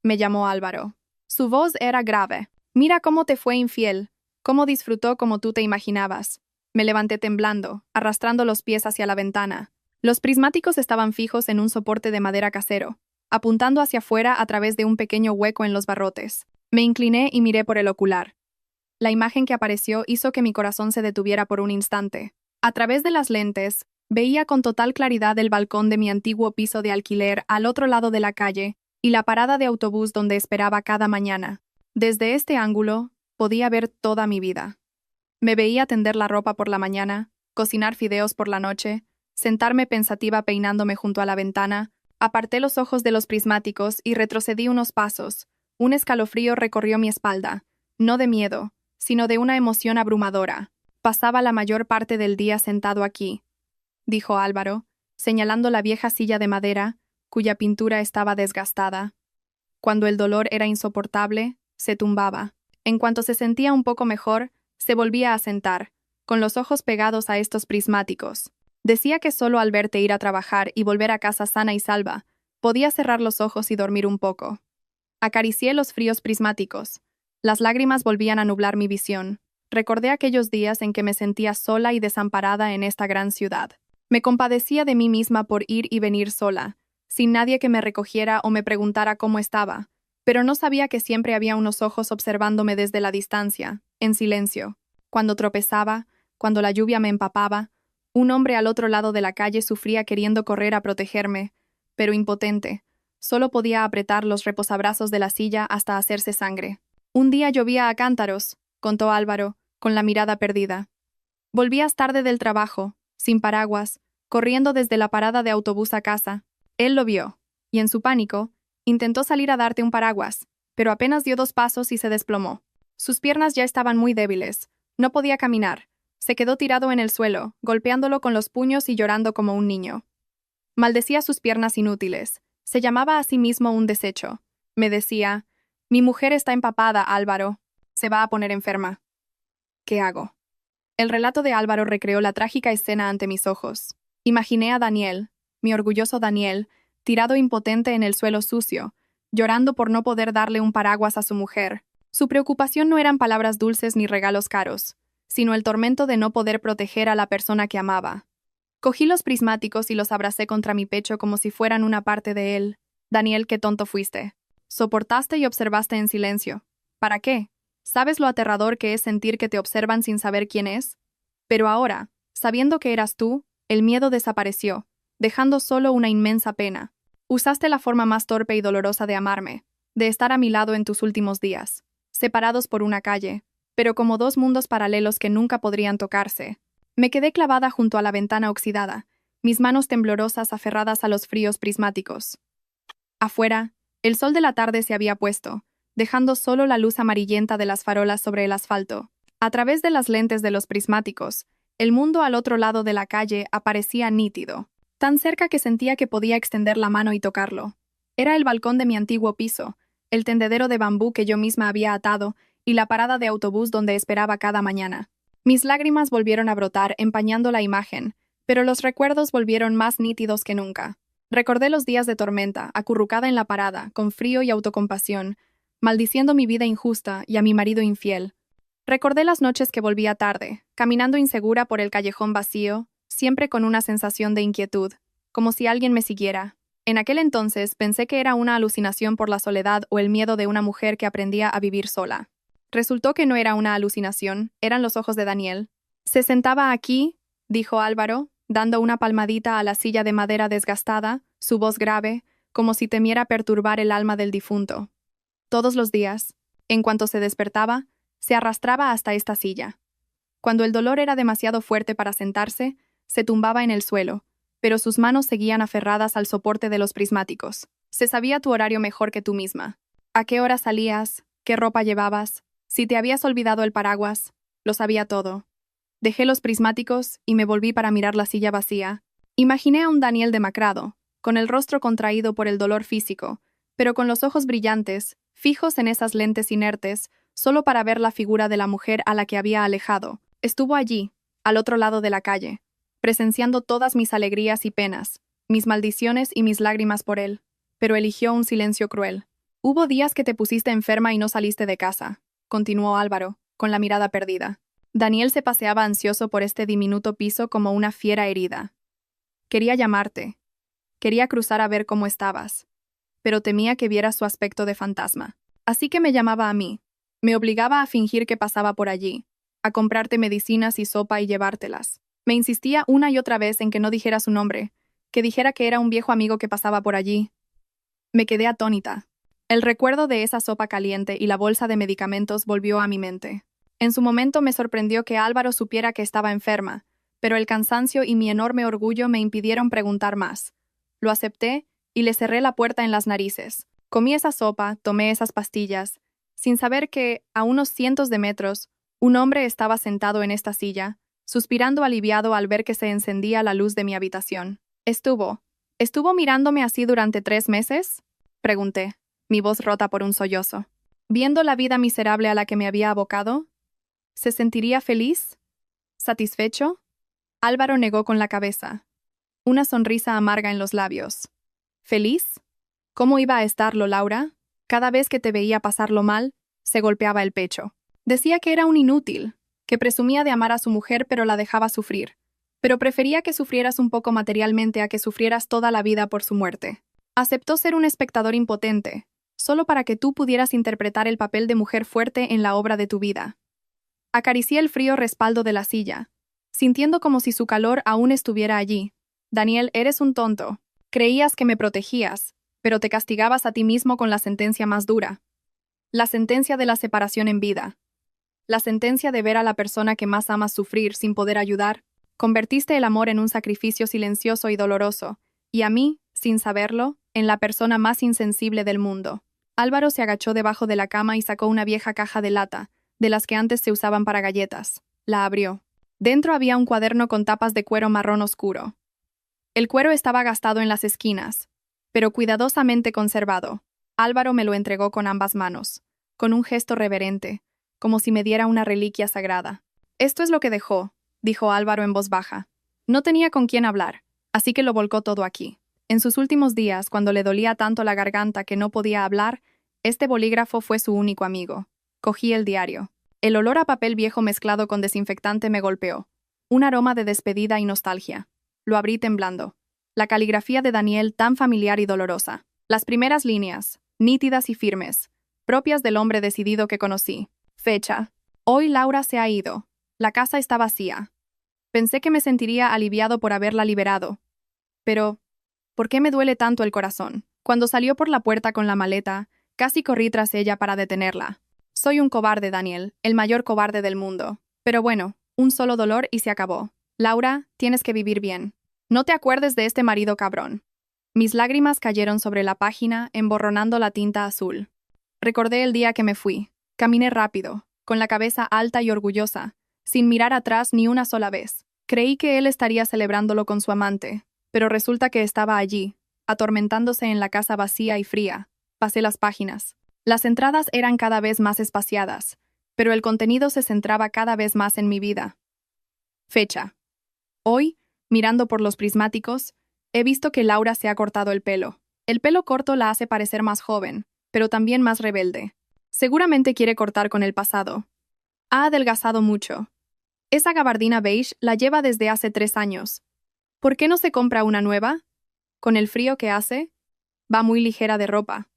me llamó Álvaro. Su voz era grave. «Mira cómo te fue infiel, cómo disfrutó como tú te imaginabas». Me levanté temblando, arrastrando los pies hacia la ventana. Los prismáticos estaban fijos en un soporte de madera casero, apuntando hacia afuera a través de un pequeño hueco en los barrotes. Me incliné y miré por el ocular. La imagen que apareció hizo que mi corazón se detuviera por un instante. A través de las lentes, veía con total claridad el balcón de mi antiguo piso de alquiler al otro lado de la calle y la parada de autobús donde esperaba cada mañana. Desde este ángulo, podía ver toda mi vida. Me veía tender la ropa por la mañana, cocinar fideos por la noche, sentarme pensativa peinándome junto a la ventana, aparté los ojos de los prismáticos y retrocedí unos pasos. Un escalofrío recorrió mi espalda, no de miedo, sino de una emoción abrumadora. Pasaba la mayor parte del día sentado aquí, dijo Álvaro, señalando la vieja silla de madera, cuya pintura estaba desgastada. Cuando el dolor era insoportable, se tumbaba. En cuanto se sentía un poco mejor, se volvía a sentar, con los ojos pegados a estos prismáticos. Decía que solo al verte ir a trabajar y volver a casa sana y salva, podía cerrar los ojos y dormir un poco. Acaricié los fríos prismáticos. Las lágrimas volvían a nublar mi visión. Recordé aquellos días en que me sentía sola y desamparada en esta gran ciudad. Me compadecía de mí misma por ir y venir sola, sin nadie que me recogiera o me preguntara cómo estaba, pero no sabía que siempre había unos ojos observándome desde la distancia, en silencio. Cuando tropezaba, cuando la lluvia me empapaba, un hombre al otro lado de la calle sufría queriendo correr a protegerme, pero impotente. Solo podía apretar los reposabrazos de la silla hasta hacerse sangre. Un día llovía a cántaros, contó Álvaro, con la mirada perdida. Volvías tarde del trabajo, sin paraguas, corriendo desde la parada de autobús a casa. Él lo vio, y en su pánico, intentó salir a darte un paraguas, pero apenas dio 2 pasos y se desplomó. Sus piernas ya estaban muy débiles, no podía caminar. Se quedó tirado en el suelo, golpeándolo con los puños y llorando como un niño. Maldecía sus piernas inútiles. Se llamaba a sí mismo un desecho. Me decía, «Mi mujer está empapada, Álvaro. Se va a poner enferma». ¿Qué hago? El relato de Álvaro recreó la trágica escena ante mis ojos. Imaginé a Daniel, mi orgulloso Daniel, tirado impotente en el suelo sucio, llorando por no poder darle un paraguas a su mujer. Su preocupación no eran palabras dulces ni regalos caros, sino el tormento de no poder proteger a la persona que amaba. Cogí los prismáticos y los abracé contra mi pecho como si fueran una parte de él. Daniel, qué tonto fuiste. Soportaste y observaste en silencio. ¿Para qué? ¿Sabes lo aterrador que es sentir que te observan sin saber quién es? Pero ahora, sabiendo que eras tú, el miedo desapareció, dejando solo una inmensa pena. Usaste la forma más torpe y dolorosa de amarme, de estar a mi lado en tus últimos días, separados por una calle, pero como 2 mundos paralelos que nunca podrían tocarse. Me quedé clavada junto a la ventana oxidada, mis manos temblorosas aferradas a los fríos prismáticos. Afuera, el sol de la tarde se había puesto, dejando solo la luz amarillenta de las farolas sobre el asfalto. A través de las lentes de los prismáticos, el mundo al otro lado de la calle aparecía nítido, tan cerca que sentía que podía extender la mano y tocarlo. Era el balcón de mi antiguo piso, el tendedero de bambú que yo misma había atado y la parada de autobús donde esperaba cada mañana. Mis lágrimas volvieron a brotar, empañando la imagen, pero los recuerdos volvieron más nítidos que nunca. Recordé los días de tormenta, acurrucada en la parada, con frío y autocompasión, maldiciendo mi vida injusta y a mi marido infiel. Recordé las noches que volvía tarde, caminando insegura por el callejón vacío, siempre con una sensación de inquietud, como si alguien me siguiera. En aquel entonces pensé que era una alucinación por la soledad o el miedo de una mujer que aprendía a vivir sola. Resultó que no era una alucinación, eran los ojos de Daniel. «Se sentaba aquí», dijo Álvaro, dando una palmadita a la silla de madera desgastada, su voz grave, como si temiera perturbar el alma del difunto. Todos los días, en cuanto se despertaba, se arrastraba hasta esta silla. Cuando el dolor era demasiado fuerte para sentarse, se tumbaba en el suelo, pero sus manos seguían aferradas al soporte de los prismáticos. Se sabía tu horario mejor que tú misma. ¿A qué hora salías? ¿Qué ropa llevabas? Si te habías olvidado el paraguas, lo sabía todo. Dejé los prismáticos y me volví para mirar la silla vacía. Imaginé a un Daniel demacrado, con el rostro contraído por el dolor físico, pero con los ojos brillantes, fijos en esas lentes inertes, solo para ver la figura de la mujer a la que había alejado. Estuvo allí, al otro lado de la calle, presenciando todas mis alegrías y penas, mis maldiciones y mis lágrimas por él, pero eligió un silencio cruel. «Hubo días que te pusiste enferma y no saliste de casa», continuó Álvaro, con la mirada perdida. Daniel se paseaba ansioso por este diminuto piso como una fiera herida. «Quería llamarte. Quería cruzar a ver cómo estabas. Pero temía que vieras su aspecto de fantasma. Así que me llamaba a mí. Me obligaba a fingir que pasaba por allí, a comprarte medicinas y sopa y llevártelas. Me insistía una y otra vez en que no dijera su nombre, que dijera que era un viejo amigo que pasaba por allí». Me quedé atónita. El recuerdo de esa sopa caliente y la bolsa de medicamentos volvió a mi mente. En su momento me sorprendió que Álvaro supiera que estaba enferma, pero el cansancio y mi enorme orgullo me impidieron preguntar más. Lo acepté y le cerré la puerta en las narices. Comí esa sopa, tomé esas pastillas, sin saber que, a unos cientos de metros, un hombre estaba sentado en esta silla, suspirando aliviado al ver que se encendía la luz de mi habitación. ¿Estuvo mirándome así durante 3 meses? Pregunté, mi voz rota por un sollozo. Viendo la vida miserable a la que me había abocado, ¿se sentiría feliz? ¿Satisfecho? Álvaro negó con la cabeza, una sonrisa amarga en los labios. ¿Feliz? ¿Cómo iba a estarlo, Laura? Cada vez que te veía pasarlo mal, se golpeaba el pecho. Decía que era un inútil, que presumía de amar a su mujer pero la dejaba sufrir. Pero prefería que sufrieras un poco materialmente a que sufrieras toda la vida por su muerte. Aceptó ser un espectador impotente, solo para que tú pudieras interpretar el papel de mujer fuerte en la obra de tu vida. Acaricié el frío respaldo de la silla, sintiendo como si su calor aún estuviera allí. Daniel, eres un tonto. Creías que me protegías, pero te castigabas a ti mismo con la sentencia más dura. La sentencia de la separación en vida. La sentencia de ver a la persona que más amas sufrir sin poder ayudar. Convertiste el amor en un sacrificio silencioso y doloroso, y a mí, sin saberlo, en la persona más insensible del mundo. Álvaro se agachó debajo de la cama y sacó una vieja caja de lata, de las que antes se usaban para galletas. La abrió. Dentro había un cuaderno con tapas de cuero marrón oscuro. El cuero estaba gastado en las esquinas, pero cuidadosamente conservado. Álvaro me lo entregó con ambas manos, con un gesto reverente, como si me diera una reliquia sagrada. «Esto es lo que dejó», dijo Álvaro en voz baja. No tenía con quién hablar, así que lo volcó todo aquí. En sus últimos días, cuando le dolía tanto la garganta que no podía hablar, este bolígrafo fue su único amigo. Cogí el diario. El olor a papel viejo mezclado con desinfectante me golpeó. Un aroma de despedida y nostalgia. Lo abrí temblando. La caligrafía de Daniel tan familiar y dolorosa. Las primeras líneas, nítidas y firmes, propias del hombre decidido que conocí. Fecha. Hoy Laura se ha ido. La casa está vacía. Pensé que me sentiría aliviado por haberla liberado. Pero, ¿por qué me duele tanto el corazón? Cuando salió por la puerta con la maleta, casi corrí tras ella para detenerla. Soy un cobarde, Daniel, el mayor cobarde del mundo. Pero bueno, un solo dolor y se acabó. Laura, tienes que vivir bien. No te acuerdes de este marido cabrón. Mis lágrimas cayeron sobre la página, emborronando la tinta azul. Recordé el día que me fui. Caminé rápido, con la cabeza alta y orgullosa, sin mirar atrás ni una sola vez. Creí que él estaría celebrándolo con su amante, pero resulta que estaba allí, atormentándose en la casa vacía y fría. Pasé las páginas. Las entradas eran cada vez más espaciadas, pero el contenido se centraba cada vez más en mi vida. Fecha. Hoy, mirando por los prismáticos, he visto que Laura se ha cortado el pelo. El pelo corto la hace parecer más joven, pero también más rebelde. Seguramente quiere cortar con el pasado. Ha adelgazado mucho. Esa gabardina beige la lleva desde hace 3 años. ¿Por qué no se compra una nueva? Con el frío que hace, va muy ligera de ropa.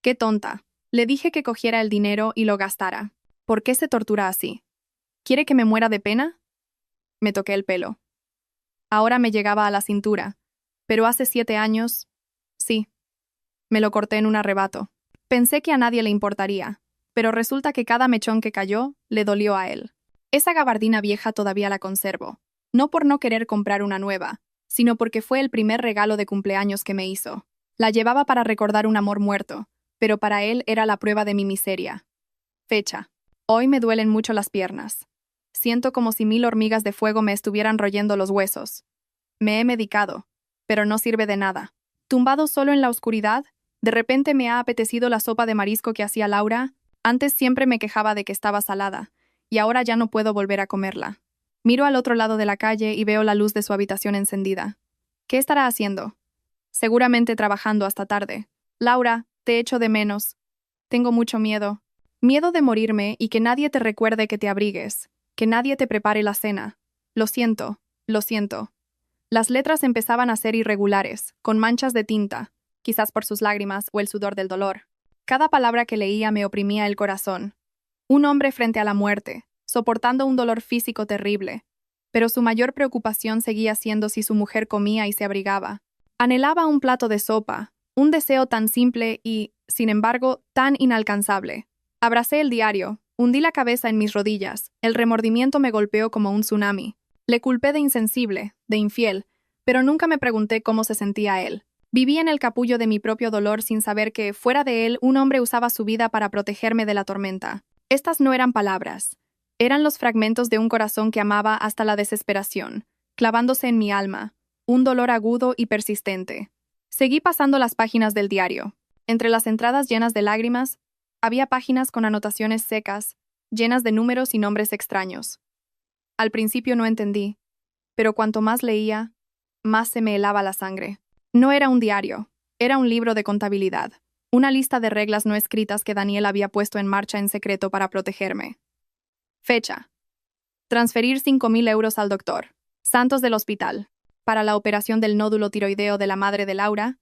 ¡Qué tonta! Le dije que cogiera el dinero y lo gastara. ¿Por qué se tortura así? ¿Quiere que me muera de pena? Me toqué el pelo. Ahora me llegaba a la cintura, pero hace 7 años, sí. Me lo corté en un arrebato. Pensé que a nadie le importaría, pero resulta que cada mechón que cayó le dolió a él. Esa gabardina vieja todavía la conservo, no por no querer comprar una nueva, sino porque fue el primer regalo de cumpleaños que me hizo. La llevaba para recordar un amor muerto, pero para él era la prueba de mi miseria. Fecha. Hoy me duelen mucho las piernas. Siento como si 1000 hormigas de fuego me estuvieran royendo los huesos. Me he medicado, pero no sirve de nada. Tumbado solo en la oscuridad, de repente me ha apetecido la sopa de marisco que hacía Laura. Antes siempre me quejaba de que estaba salada, y ahora ya no puedo volver a comerla. Miro al otro lado de la calle y veo la luz de su habitación encendida. ¿Qué estará haciendo? Seguramente trabajando hasta tarde. Laura, te echo de menos. Tengo mucho miedo. Miedo de morirme y que nadie te recuerde que te abrigues, que nadie te prepare la cena. Lo siento, lo siento. Las letras empezaban a ser irregulares, con manchas de tinta, quizás por sus lágrimas o el sudor del dolor. Cada palabra que leía me oprimía el corazón. Un hombre frente a la muerte, soportando un dolor físico terrible, pero su mayor preocupación seguía siendo si su mujer comía y se abrigaba. Anhelaba un plato de sopa, un deseo tan simple y, sin embargo, tan inalcanzable. Abracé el diario, hundí la cabeza en mis rodillas, el remordimiento me golpeó como un tsunami. Le culpé de insensible, de infiel, pero nunca me pregunté cómo se sentía él. Viví en el capullo de mi propio dolor sin saber que, fuera de él, un hombre usaba su vida para protegerme de la tormenta. Estas no eran palabras. Eran los fragmentos de un corazón que amaba hasta la desesperación, clavándose en mi alma, un dolor agudo y persistente. Seguí pasando las páginas del diario. Entre las entradas llenas de lágrimas, había páginas con anotaciones secas, llenas de números y nombres extraños. Al principio no entendí, pero cuanto más leía, más se me helaba la sangre. No era un diario, era un libro de contabilidad, una lista de reglas no escritas que Daniel había puesto en marcha en secreto para protegerme. Fecha. Transferir 5.000 euros al doctor Santos del hospital, para la operación del nódulo tiroideo de la madre de Laura.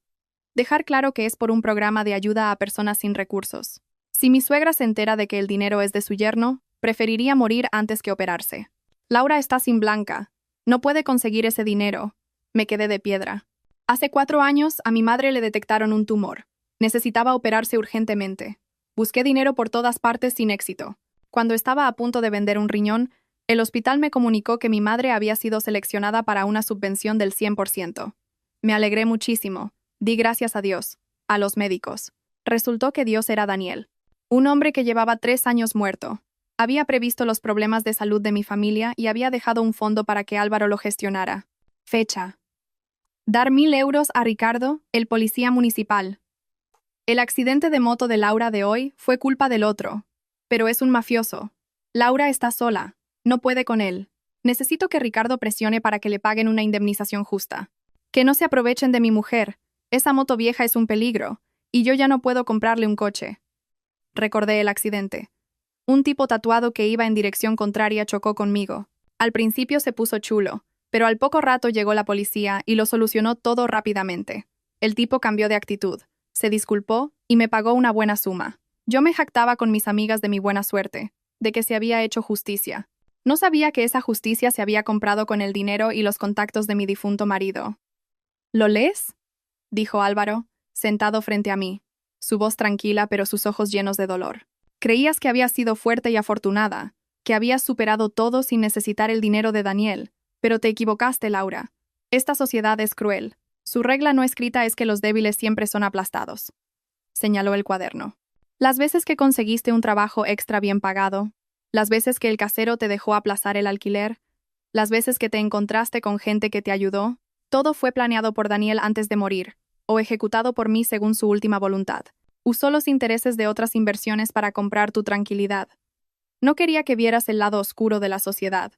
Dejar claro que es por un programa de ayuda a personas sin recursos. Si mi suegra se entera de que el dinero es de su yerno, preferiría morir antes que operarse. Laura está sin Blanca. No puede conseguir ese dinero. Me quedé de piedra. Hace 4 años a mi madre le detectaron un tumor. Necesitaba operarse urgentemente. Busqué dinero por todas partes sin éxito. Cuando estaba a punto de vender un riñón, el hospital me comunicó que mi madre había sido seleccionada para una subvención del 100%. Me alegré muchísimo. Di gracias a Dios, a los médicos. Resultó que Dios era Daniel, un hombre que llevaba 3 años muerto. Había previsto los problemas de salud de mi familia y había dejado un fondo para que Álvaro lo gestionara. Fecha. Dar 1.000 euros a Ricardo, el policía municipal. El accidente de moto de Laura de hoy fue culpa del otro, pero es un mafioso. Laura está sola, no puede con él. Necesito que Ricardo presione para que le paguen una indemnización justa. Que no se aprovechen de mi mujer. Esa moto vieja es un peligro, y yo ya no puedo comprarle un coche. Recordé el accidente. Un tipo tatuado que iba en dirección contraria chocó conmigo. Al principio se puso chulo, pero al poco rato llegó la policía y lo solucionó todo rápidamente. El tipo cambió de actitud, se disculpó y me pagó una buena suma. Yo me jactaba con mis amigas de mi buena suerte, de que se había hecho justicia. No sabía que esa justicia se había comprado con el dinero y los contactos de mi difunto marido. ¿Lo lees?, dijo Álvaro, sentado frente a mí, su voz tranquila pero sus ojos llenos de dolor. Creías que habías sido fuerte y afortunada, que habías superado todo sin necesitar el dinero de Daniel, pero te equivocaste, Laura. Esta sociedad es cruel. Su regla no escrita es que los débiles siempre son aplastados. Señaló el cuaderno. Las veces que conseguiste un trabajo extra bien pagado, las veces que el casero te dejó aplazar el alquiler, las veces que te encontraste con gente que te ayudó, todo fue planeado por Daniel antes de morir, o ejecutado por mí según su última voluntad. Usó los intereses de otras inversiones para comprar tu tranquilidad. No quería que vieras el lado oscuro de la sociedad.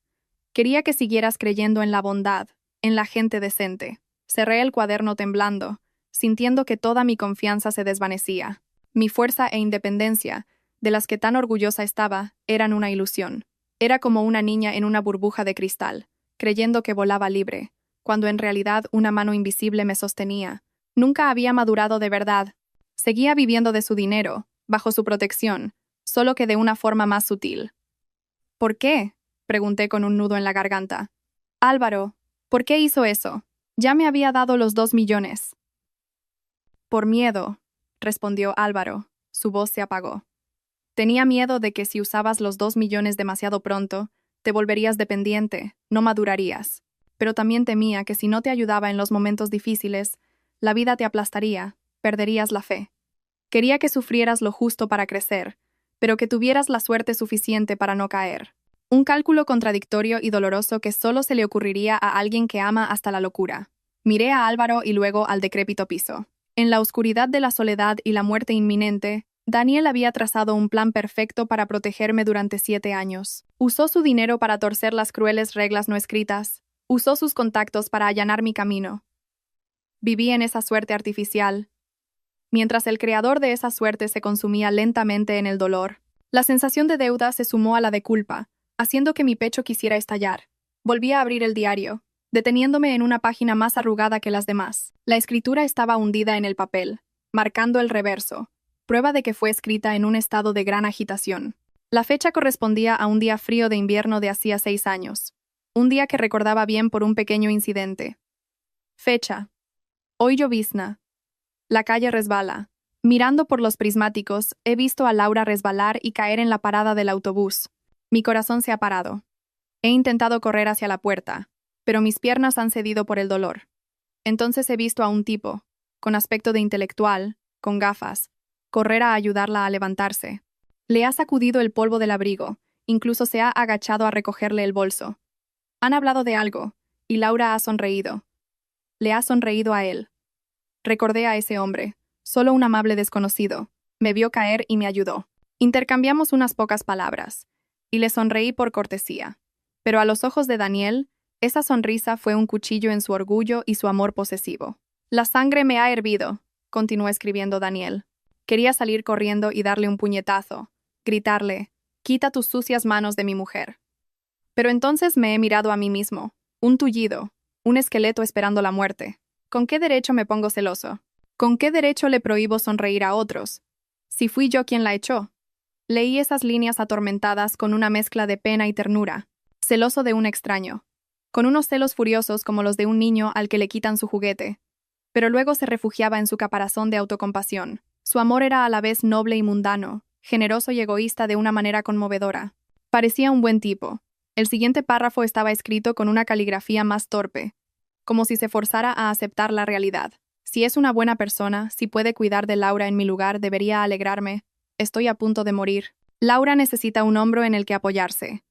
Quería que siguieras creyendo en la bondad, en la gente decente. Cerré el cuaderno temblando, sintiendo que toda mi confianza se desvanecía. Mi fuerza e independencia, de las que tan orgullosa estaba, eran una ilusión. Era como una niña en una burbuja de cristal, creyendo que volaba libre, cuando en realidad una mano invisible me sostenía. Nunca había madurado de verdad. Seguía viviendo de su dinero, bajo su protección, solo que de una forma más sutil. ¿Por qué?, pregunté con un nudo en la garganta. Álvaro, ¿por qué hizo eso? Ya me había dado los 2 millones. Por miedo, respondió Álvaro. Su voz se apagó. Tenía miedo de que si usabas los 2 millones demasiado pronto, te volverías dependiente, no madurarías. Pero también temía que si no te ayudaba en los momentos difíciles, la vida te aplastaría, perderías la fe. Quería que sufrieras lo justo para crecer, pero que tuvieras la suerte suficiente para no caer. Un cálculo contradictorio y doloroso que solo se le ocurriría a alguien que ama hasta la locura. Miré a Álvaro y luego al decrépito piso. En la oscuridad de la soledad y la muerte inminente, Daniel había trazado un plan perfecto para protegerme durante 7 años. Usó su dinero para torcer las crueles reglas no escritas. Usó sus contactos para allanar mi camino. Viví en esa suerte artificial, mientras el creador de esa suerte se consumía lentamente en el dolor. La sensación de deuda se sumó a la de culpa, haciendo que mi pecho quisiera estallar. Volví a abrir el diario, deteniéndome en una página más arrugada que las demás. La escritura estaba hundida en el papel, marcando el reverso, prueba de que fue escrita en un estado de gran agitación. La fecha correspondía a un día frío de invierno de hacía 6 años, un día que recordaba bien por un pequeño incidente. Fecha: hoy llovizna. La calle resbala. Mirando por los prismáticos, he visto a Laura resbalar y caer en la parada del autobús. Mi corazón se ha parado. He intentado correr hacia la puerta, pero mis piernas han cedido por el dolor. Entonces he visto a un tipo, con aspecto de intelectual, con gafas, correr a ayudarla a levantarse. Le ha sacudido el polvo del abrigo, incluso se ha agachado a recogerle el bolso. Han hablado de algo, y Laura ha sonreído. Le ha sonreído a él. Recordé a ese hombre, solo un amable desconocido. Me vio caer y me ayudó. Intercambiamos unas pocas palabras, y le sonreí por cortesía. Pero a los ojos de Daniel, esa sonrisa fue un cuchillo en su orgullo y su amor posesivo. La sangre me ha hervido, continuó escribiendo Daniel. Quería salir corriendo y darle un puñetazo, gritarle: «Quita tus sucias manos de mi mujer». Pero entonces me he mirado a mí mismo, un tullido, un esqueleto esperando la muerte. ¿Con qué derecho me pongo celoso? ¿Con qué derecho le prohíbo sonreír a otros? Si fui yo quien la echó. Leí esas líneas atormentadas con una mezcla de pena y ternura, celoso de un extraño, con unos celos furiosos como los de un niño al que le quitan su juguete. Pero luego se refugiaba en su caparazón de autocompasión. Su amor era a la vez noble y mundano, generoso y egoísta de una manera conmovedora. Parecía un buen tipo. El siguiente párrafo estaba escrito con una caligrafía más torpe, como si se forzara a aceptar la realidad. Si es una buena persona, si puede cuidar de Laura en mi lugar, debería alegrarme. Estoy a punto de morir. Laura necesita un hombro en el que apoyarse.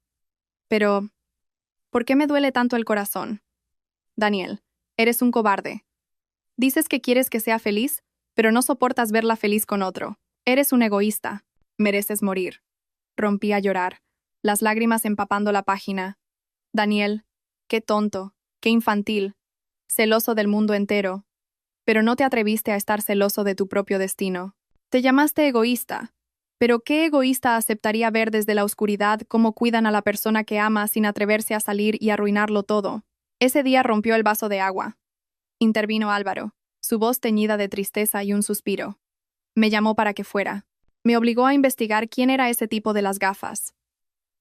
Pero, ¿por qué me duele tanto el corazón? Daniel, eres un cobarde. Dices que quieres que sea feliz, pero no soportas verla feliz con otro. Eres un egoísta. Mereces morir. Rompí a llorar, las lágrimas empapando la página. Daniel, qué tonto, qué infantil, celoso del mundo entero. Pero no te atreviste a estar celoso de tu propio destino. Te llamaste egoísta. Pero ¿qué egoísta aceptaría ver desde la oscuridad cómo cuidan a la persona que ama sin atreverse a salir y arruinarlo todo? Ese día rompió el vaso de agua. Intervino Álvaro, su voz teñida de tristeza y un suspiro. Me llamó para que fuera. Me obligó a investigar quién era ese tipo de las gafas.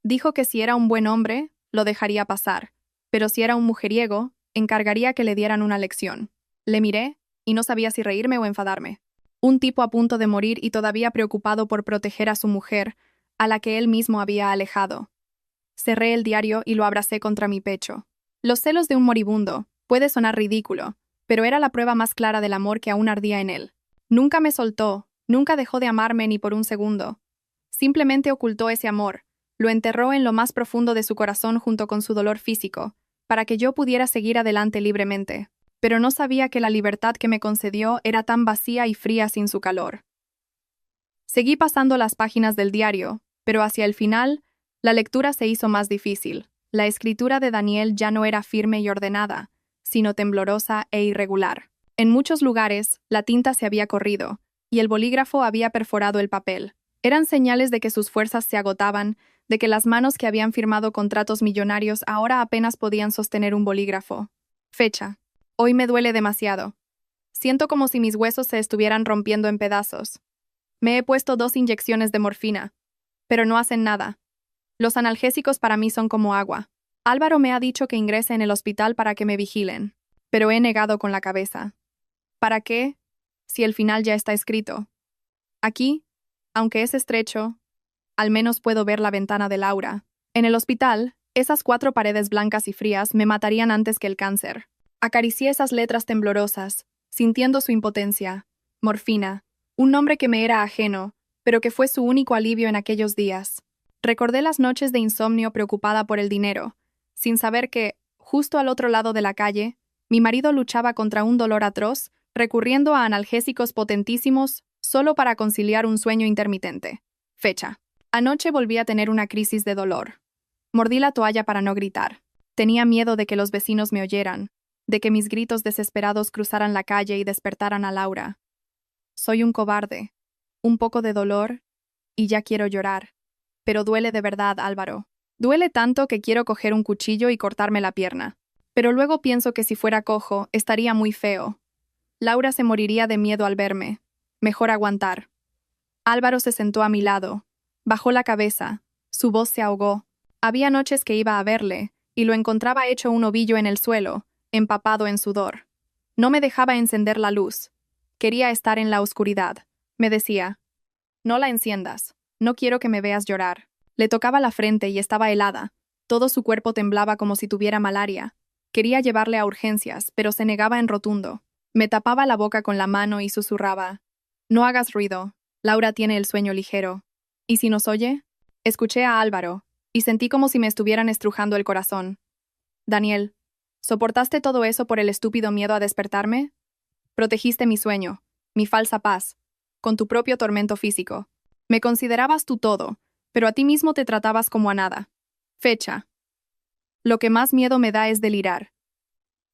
Dijo que si era un buen hombre, lo dejaría pasar, pero si era un mujeriego, encargaría que le dieran una lección. Le miré, y no sabía si reírme o enfadarme. Un tipo a punto de morir y todavía preocupado por proteger a su mujer, a la que él mismo había alejado. Cerré el diario y lo abracé contra mi pecho. Los celos de un moribundo, puede sonar ridículo, pero era la prueba más clara del amor que aún ardía en él. Nunca me soltó, nunca dejó de amarme ni por un segundo. Simplemente ocultó ese amor, lo enterró en lo más profundo de su corazón junto con su dolor físico, para que yo pudiera seguir adelante libremente. Pero no sabía que la libertad que me concedió era tan vacía y fría sin su calor. Seguí pasando las páginas del diario, pero hacia el final, La lectura se hizo más difícil. La escritura de Daniel ya no era firme y ordenada, sino temblorosa e irregular. En muchos lugares, la tinta se había corrido, y el bolígrafo había perforado el papel. Eran señales de que sus fuerzas se agotaban, de que las manos que habían firmado contratos millonarios ahora apenas podían sostener un bolígrafo. Fecha. Hoy me duele demasiado. Siento como si mis huesos se estuvieran rompiendo en pedazos. Me he puesto 2 inyecciones de morfina, pero no hacen nada. Los analgésicos para mí son como agua. Álvaro me ha dicho que ingrese en el hospital para que me vigilen, pero he negado con la cabeza. ¿Para qué? Si el final ya está escrito. Aquí, aunque es estrecho, al menos puedo ver la ventana de Laura. En el hospital, esas 4 paredes blancas y frías me matarían antes que el cáncer. Acaricié esas letras temblorosas, sintiendo su impotencia. Morfina, un nombre que me era ajeno, pero que fue su único alivio en aquellos días. Recordé las noches de insomnio preocupada por el dinero, sin saber que, justo al otro lado de la calle, mi marido luchaba contra un dolor atroz, recurriendo a analgésicos potentísimos solo para conciliar un sueño intermitente. Fecha. Anoche volví a tener una crisis de dolor. Mordí la toalla para no gritar. Tenía miedo de que los vecinos me oyeran, de que mis gritos desesperados cruzaran la calle y despertaran a Laura. Soy un cobarde. Un poco de dolor, y ya quiero llorar. Pero duele de verdad, Álvaro. Duele tanto que quiero coger un cuchillo y cortarme la pierna. Pero luego pienso que si fuera cojo, estaría muy feo. Laura se moriría de miedo al verme. Mejor aguantar. Álvaro se sentó a mi lado. Bajó la cabeza. Su voz se ahogó. Había noches que iba a verle, y lo encontraba hecho un ovillo en el suelo, empapado en sudor. No me dejaba encender la luz. Quería estar en la oscuridad. Me decía, no la enciendas. No quiero que me veas llorar. Le tocaba la frente y estaba helada. Todo su cuerpo temblaba como si tuviera malaria. Quería llevarle a urgencias, pero se negaba en rotundo. Me tapaba la boca con la mano y susurraba, no hagas ruido. Laura tiene el sueño ligero. ¿Y si nos oye? Escuché a Álvaro, y sentí como si me estuvieran estrujando el corazón. Daniel, ¿soportaste todo eso por el estúpido miedo a despertarme? Protegiste mi sueño, mi falsa paz, con tu propio tormento físico. Me considerabas tu todo, pero a ti mismo te tratabas como a nada. Fecha. Lo que más miedo me da es delirar.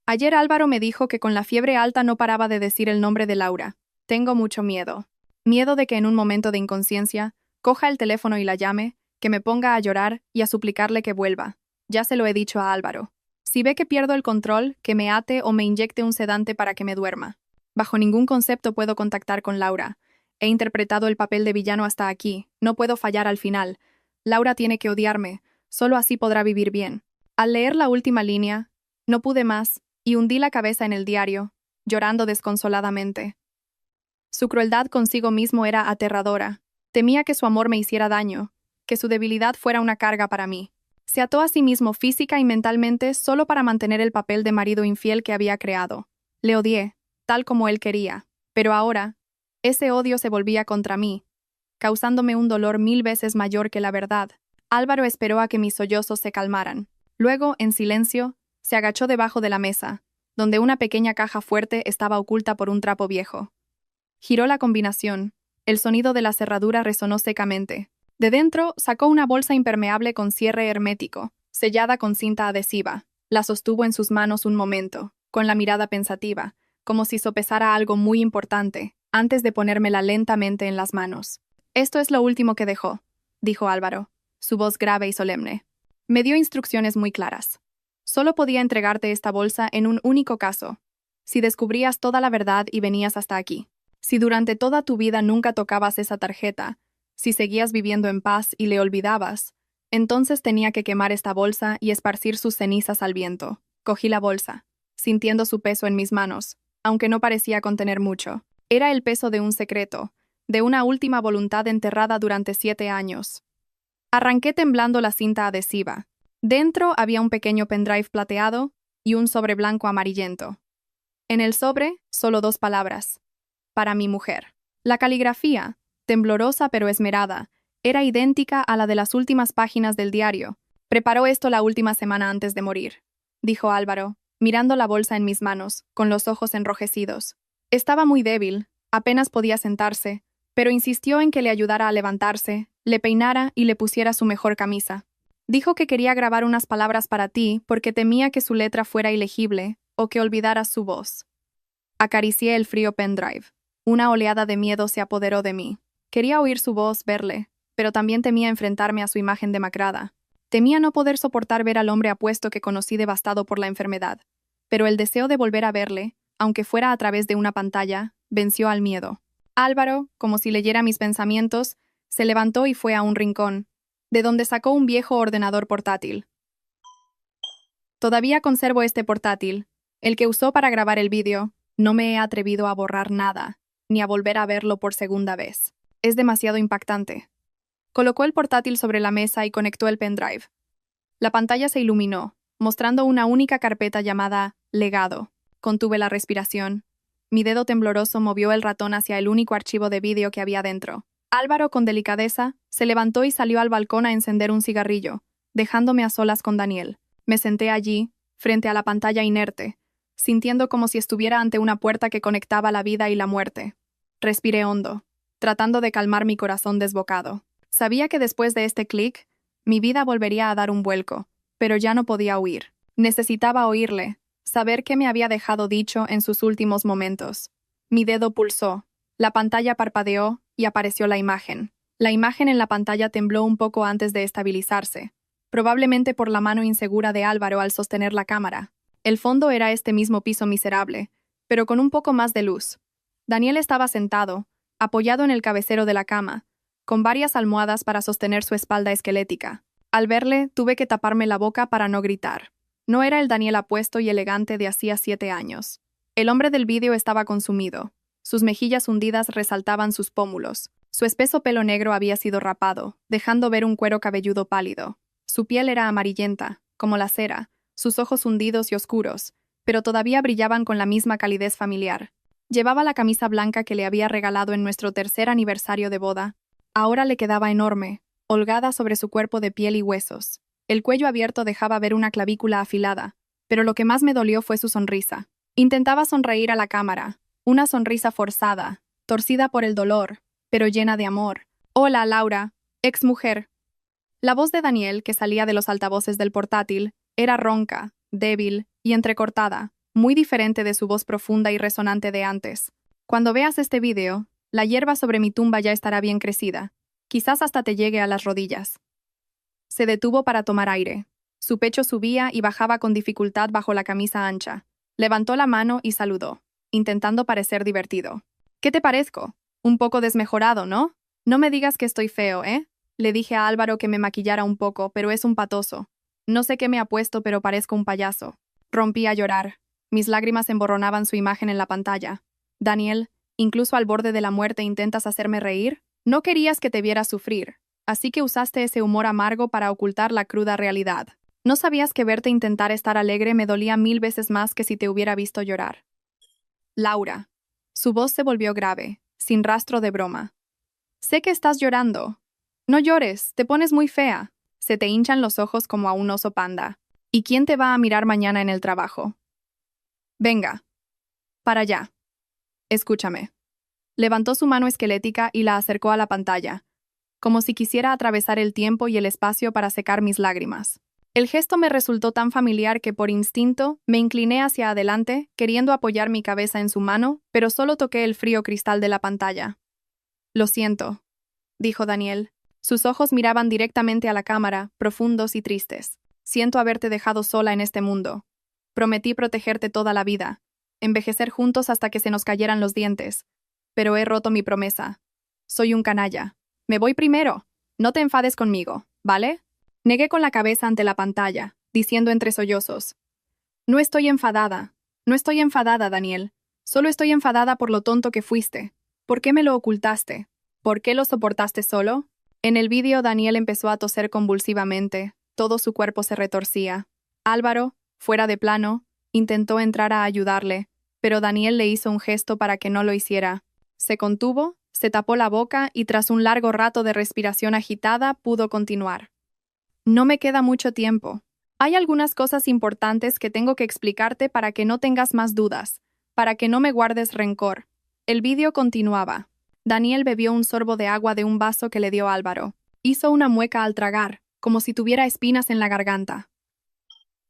Ayer Álvaro me dijo que con la fiebre alta no paraba de decir el nombre de Laura. Tengo mucho miedo. Miedo de que en un momento de inconsciencia, coja el teléfono y la llame, que me ponga a llorar y a suplicarle que vuelva. Ya se lo he dicho a Álvaro. Si ve que pierdo el control, que me ate o me inyecte un sedante para que me duerma. Bajo ningún concepto puedo contactar con Laura. He interpretado el papel de villano hasta aquí. No puedo fallar al final. Laura tiene que odiarme. Solo así podrá vivir bien. Al leer la última línea, no pude más, y hundí la cabeza en el diario, llorando desconsoladamente. Su crueldad consigo mismo era aterradora. Temía que su amor me hiciera daño, que su debilidad fuera una carga para mí. Se ató a sí mismo física y mentalmente solo para mantener el papel de marido infiel que había creado. Le odié, tal como él quería, pero ahora, ese odio se volvía contra mí, causándome un dolor 1000 veces mayor que la verdad. Álvaro esperó a que mis sollozos se calmaran. Luego, en silencio, se agachó debajo de la mesa, donde una pequeña caja fuerte estaba oculta por un trapo viejo. Giró la combinación. El sonido de la cerradura resonó secamente. De dentro, sacó una bolsa impermeable con cierre hermético, sellada con cinta adhesiva. La sostuvo en sus manos un momento, con la mirada pensativa, como si sopesara algo muy importante, antes de ponérmela lentamente en las manos. Esto es lo último que dejó, dijo Álvaro, su voz grave y solemne. Me dio instrucciones muy claras. Solo podía entregarte esta bolsa en un único caso, si descubrías toda la verdad y venías hasta aquí. Si durante toda tu vida nunca tocabas esa tarjeta, si seguías viviendo en paz y le olvidabas, entonces tenía que quemar esta bolsa y esparcir sus cenizas al viento. Cogí la bolsa, sintiendo su peso en mis manos, aunque no parecía contener mucho. Era el peso de un secreto, de una última voluntad enterrada durante 7 años. Arranqué temblando la cinta adhesiva. Dentro había un pequeño pendrive plateado y un sobre blanco amarillento. En el sobre, solo 2 palabras. Para mi mujer. La caligrafía, temblorosa pero esmerada, era idéntica a la de las últimas páginas del diario. Preparó esto la última semana antes de morir, dijo Álvaro, mirando la bolsa en mis manos, con los ojos enrojecidos. Estaba muy débil, apenas podía sentarse, pero insistió en que le ayudara a levantarse, le peinara y le pusiera su mejor camisa. Dijo que quería grabar unas palabras para ti porque temía que su letra fuera ilegible o que olvidaras su voz. Acaricié el frío pendrive. Una oleada de miedo se apoderó de mí. Quería oír su voz, verle, pero también temía enfrentarme a su imagen demacrada. Temía no poder soportar ver al hombre apuesto que conocí devastado por la enfermedad. Pero el deseo de volver a verle, aunque fuera a través de una pantalla, venció al miedo. Álvaro, como si leyera mis pensamientos, se levantó y fue a un rincón, de donde sacó un viejo ordenador portátil. Todavía conservo este portátil, el que usó para grabar el vídeo. No me he atrevido a borrar nada, ni a volver a verlo por segunda vez. Es demasiado impactante. Colocó el portátil sobre la mesa y conectó el pendrive. La pantalla se iluminó, mostrando una única carpeta llamada Legado. Contuve la respiración. Mi dedo tembloroso movió el ratón hacia el único archivo de vídeo que había dentro. Álvaro, con delicadeza, se levantó y salió al balcón a encender un cigarrillo, dejándome a solas con Daniel. Me senté allí, frente a la pantalla inerte, sintiendo como si estuviera ante una puerta que conectaba la vida y la muerte. Respiré hondo, tratando de calmar mi corazón desbocado. Sabía que después de este clic, mi vida volvería a dar un vuelco, pero ya no podía huir. Necesitaba oírle, saber qué me había dejado dicho en sus últimos momentos. Mi dedo pulsó, la pantalla parpadeó y apareció la imagen. La imagen en la pantalla tembló un poco antes de estabilizarse, probablemente por la mano insegura de Álvaro al sostener la cámara. El fondo era este mismo piso miserable, pero con un poco más de luz. Daniel estaba sentado, apoyado en el cabecero de la cama, con varias almohadas para sostener su espalda esquelética. Al verle, tuve que taparme la boca para no gritar. No era el Daniel apuesto y elegante de hacía 7 años. El hombre del vídeo estaba consumido. Sus mejillas hundidas resaltaban sus pómulos. Su espeso pelo negro había sido rapado, dejando ver un cuero cabelludo pálido. Su piel era amarillenta, como la cera, sus ojos hundidos y oscuros, pero todavía brillaban con la misma calidez familiar. Llevaba la camisa blanca que le había regalado en nuestro 3er aniversario de boda. Ahora le quedaba enorme, holgada sobre su cuerpo de piel y huesos. El cuello abierto dejaba ver una clavícula afilada, pero lo que más me dolió fue su sonrisa. Intentaba sonreír a la cámara, una sonrisa forzada, torcida por el dolor, pero llena de amor. «Hola, Laura, exmujer». La voz de Daniel, que salía de los altavoces del portátil, era ronca, débil y entrecortada, muy diferente de su voz profunda y resonante de antes. Cuando veas este vídeo, la hierba sobre mi tumba ya estará bien crecida. Quizás hasta te llegue a las rodillas. Se detuvo para tomar aire. Su pecho subía y bajaba con dificultad bajo la camisa ancha. Levantó la mano y saludó, intentando parecer divertido. «¿Qué te parezco? Un poco desmejorado, ¿no? No me digas que estoy feo, ¿eh?» Le dije a Álvaro que me maquillara un poco, pero es un patoso. No sé qué me ha puesto, pero parezco un payaso. Rompí a llorar. Mis lágrimas emborronaban su imagen en la pantalla. «Daniel, incluso al borde de la muerte intentas hacerme reír. No querías que te viera sufrir, así que usaste ese humor amargo para ocultar la cruda realidad. No sabías que verte intentar estar alegre me dolía 1000 veces más que si te hubiera visto llorar». «Laura». Su voz se volvió grave, sin rastro de broma. «Sé que estás llorando. No llores, te pones muy fea. Se te hinchan los ojos como a un oso panda. ¿Y quién te va a mirar mañana en el trabajo? Venga. Para allá. Escúchame». Levantó su mano esquelética y la acercó a la pantalla, como si quisiera atravesar el tiempo y el espacio para secar mis lágrimas. El gesto me resultó tan familiar que por instinto me incliné hacia adelante, queriendo apoyar mi cabeza en su mano, pero solo toqué el frío cristal de la pantalla. «Lo siento», dijo Daniel. Sus ojos miraban directamente a la cámara, profundos y tristes. «Siento haberte dejado sola en este mundo. Prometí protegerte toda la vida, envejecer juntos hasta que se nos cayeran los dientes. Pero he roto mi promesa. Soy un canalla. Me voy primero. No te enfades conmigo, ¿vale?» Negué con la cabeza ante la pantalla, diciendo entre sollozos: «No estoy enfadada. No estoy enfadada, Daniel. Solo estoy enfadada por lo tonto que fuiste. ¿Por qué me lo ocultaste? ¿Por qué lo soportaste solo?» En el vídeo, Daniel empezó a toser convulsivamente. Todo su cuerpo se retorcía. Álvaro, fuera de plano, intentó entrar a ayudarle, pero Daniel le hizo un gesto para que no lo hiciera. Se contuvo, se tapó la boca y tras un largo rato de respiración agitada pudo continuar. «No me queda mucho tiempo. Hay algunas cosas importantes que tengo que explicarte para que no tengas más dudas, para que no me guardes rencor». El vídeo continuaba. Daniel bebió un sorbo de agua de un vaso que le dio Álvaro. Hizo una mueca al tragar, como si tuviera espinas en la garganta.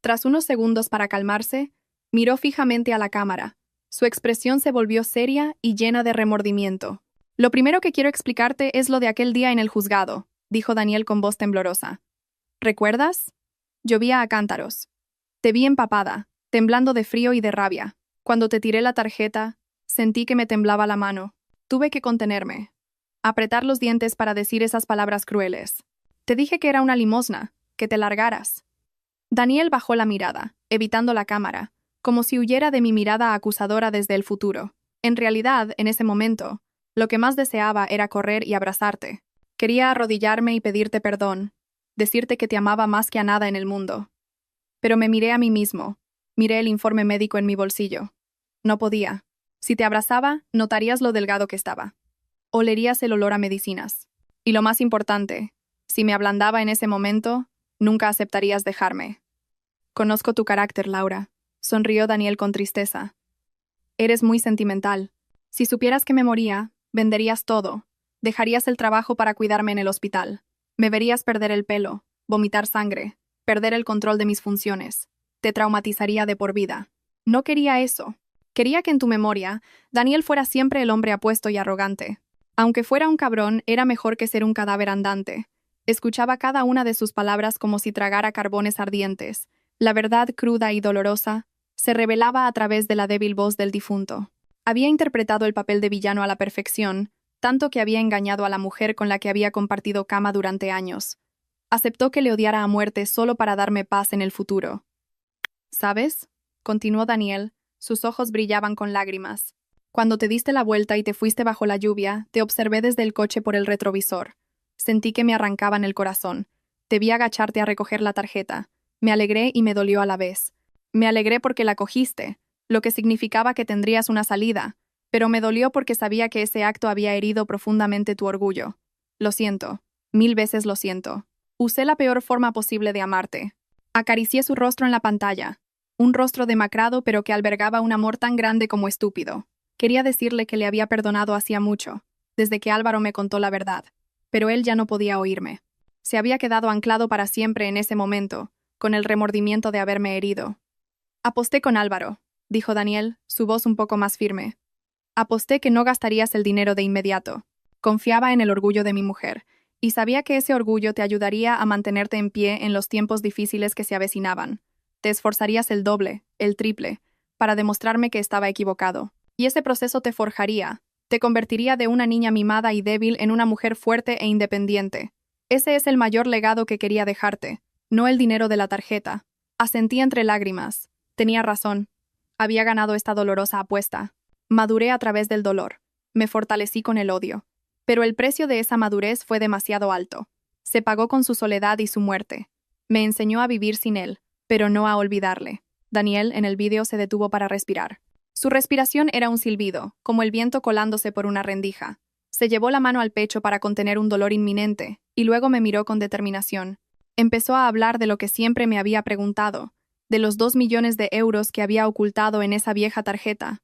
Tras unos segundos para calmarse, miró fijamente a la cámara. Su expresión se volvió seria y llena de remordimiento. Lo primero que quiero explicarte es lo de aquel día en el juzgado, dijo Daniel con voz temblorosa. ¿Recuerdas? Llovía a cántaros. Te vi empapada, temblando de frío y de rabia. Cuando te tiré la tarjeta, sentí que me temblaba la mano. Tuve que contenerme. Apretar los dientes para decir esas palabras crueles. Te dije que era una limosna, que te largaras. Daniel bajó la mirada, evitando la cámara, como si huyera de mi mirada acusadora desde el futuro. En realidad, en ese momento, lo que más deseaba era correr y abrazarte. Quería arrodillarme y pedirte perdón, decirte que te amaba más que a nada en el mundo. Pero me miré a mí mismo, miré el informe médico en mi bolsillo. No podía. Si te abrazaba, notarías lo delgado que estaba. Olerías el olor a medicinas. Y lo más importante, si me ablandaba en ese momento, nunca aceptarías dejarme. Conozco tu carácter, Laura. Sonrió Daniel con tristeza. Eres muy sentimental. Si supieras que me moría, venderías todo. Dejarías el trabajo para cuidarme en el hospital. Me verías perder el pelo, vomitar sangre, perder el control de mis funciones. Te traumatizaría de por vida. No quería eso. Quería que en tu memoria, Daniel fuera siempre el hombre apuesto y arrogante. Aunque fuera un cabrón, era mejor que ser un cadáver andante. Escuchaba cada una de sus palabras como si tragara carbones ardientes. La verdad cruda y dolorosa se revelaba a través de la débil voz del difunto. Había interpretado el papel de villano a la perfección, tanto que había engañado a la mujer con la que había compartido cama durante años. Aceptó que le odiara a muerte solo para darme paz en el futuro. ¿Sabes? Continuó Daniel, sus ojos brillaban con lágrimas. Cuando te diste la vuelta y te fuiste bajo la lluvia, te observé desde el coche por el retrovisor. Sentí que me arrancaban el corazón. Te vi agacharte a recoger la tarjeta. Me alegré y me dolió a la vez. Me alegré porque la cogiste, lo que significaba que tendrías una salida, pero me dolió porque sabía que ese acto había herido profundamente tu orgullo. Lo siento, 1000 veces lo siento. Usé la peor forma posible de amarte. Acaricié su rostro en la pantalla, un rostro demacrado pero que albergaba un amor tan grande como estúpido. Quería decirle que le había perdonado hacía mucho, desde que Álvaro me contó la verdad, pero él ya no podía oírme. Se había quedado anclado para siempre en ese momento, con el remordimiento de haberme herido. Aposté con Álvaro, dijo Daniel, su voz un poco más firme. Aposté que no gastarías el dinero de inmediato. Confiaba en el orgullo de mi mujer, y sabía que ese orgullo te ayudaría a mantenerte en pie en los tiempos difíciles que se avecinaban. Te esforzarías el doble, el triple, para demostrarme que estaba equivocado. Y ese proceso te forjaría, te convertiría de una niña mimada y débil en una mujer fuerte e independiente. Ese es el mayor legado que quería dejarte, no el dinero de la tarjeta. Asentí entre lágrimas. Tenía razón. Había ganado esta dolorosa apuesta. Maduré a través del dolor. Me fortalecí con el odio. Pero el precio de esa madurez fue demasiado alto. Se pagó con su soledad y su muerte. Me enseñó a vivir sin él, pero no a olvidarle. Daniel, en el vídeo, se detuvo para respirar. Su respiración era un silbido, como el viento colándose por una rendija. Se llevó la mano al pecho para contener un dolor inminente, y luego me miró con determinación. Empezó a hablar de lo que siempre me había preguntado, de los 2 millones de euros que había ocultado en esa vieja tarjeta.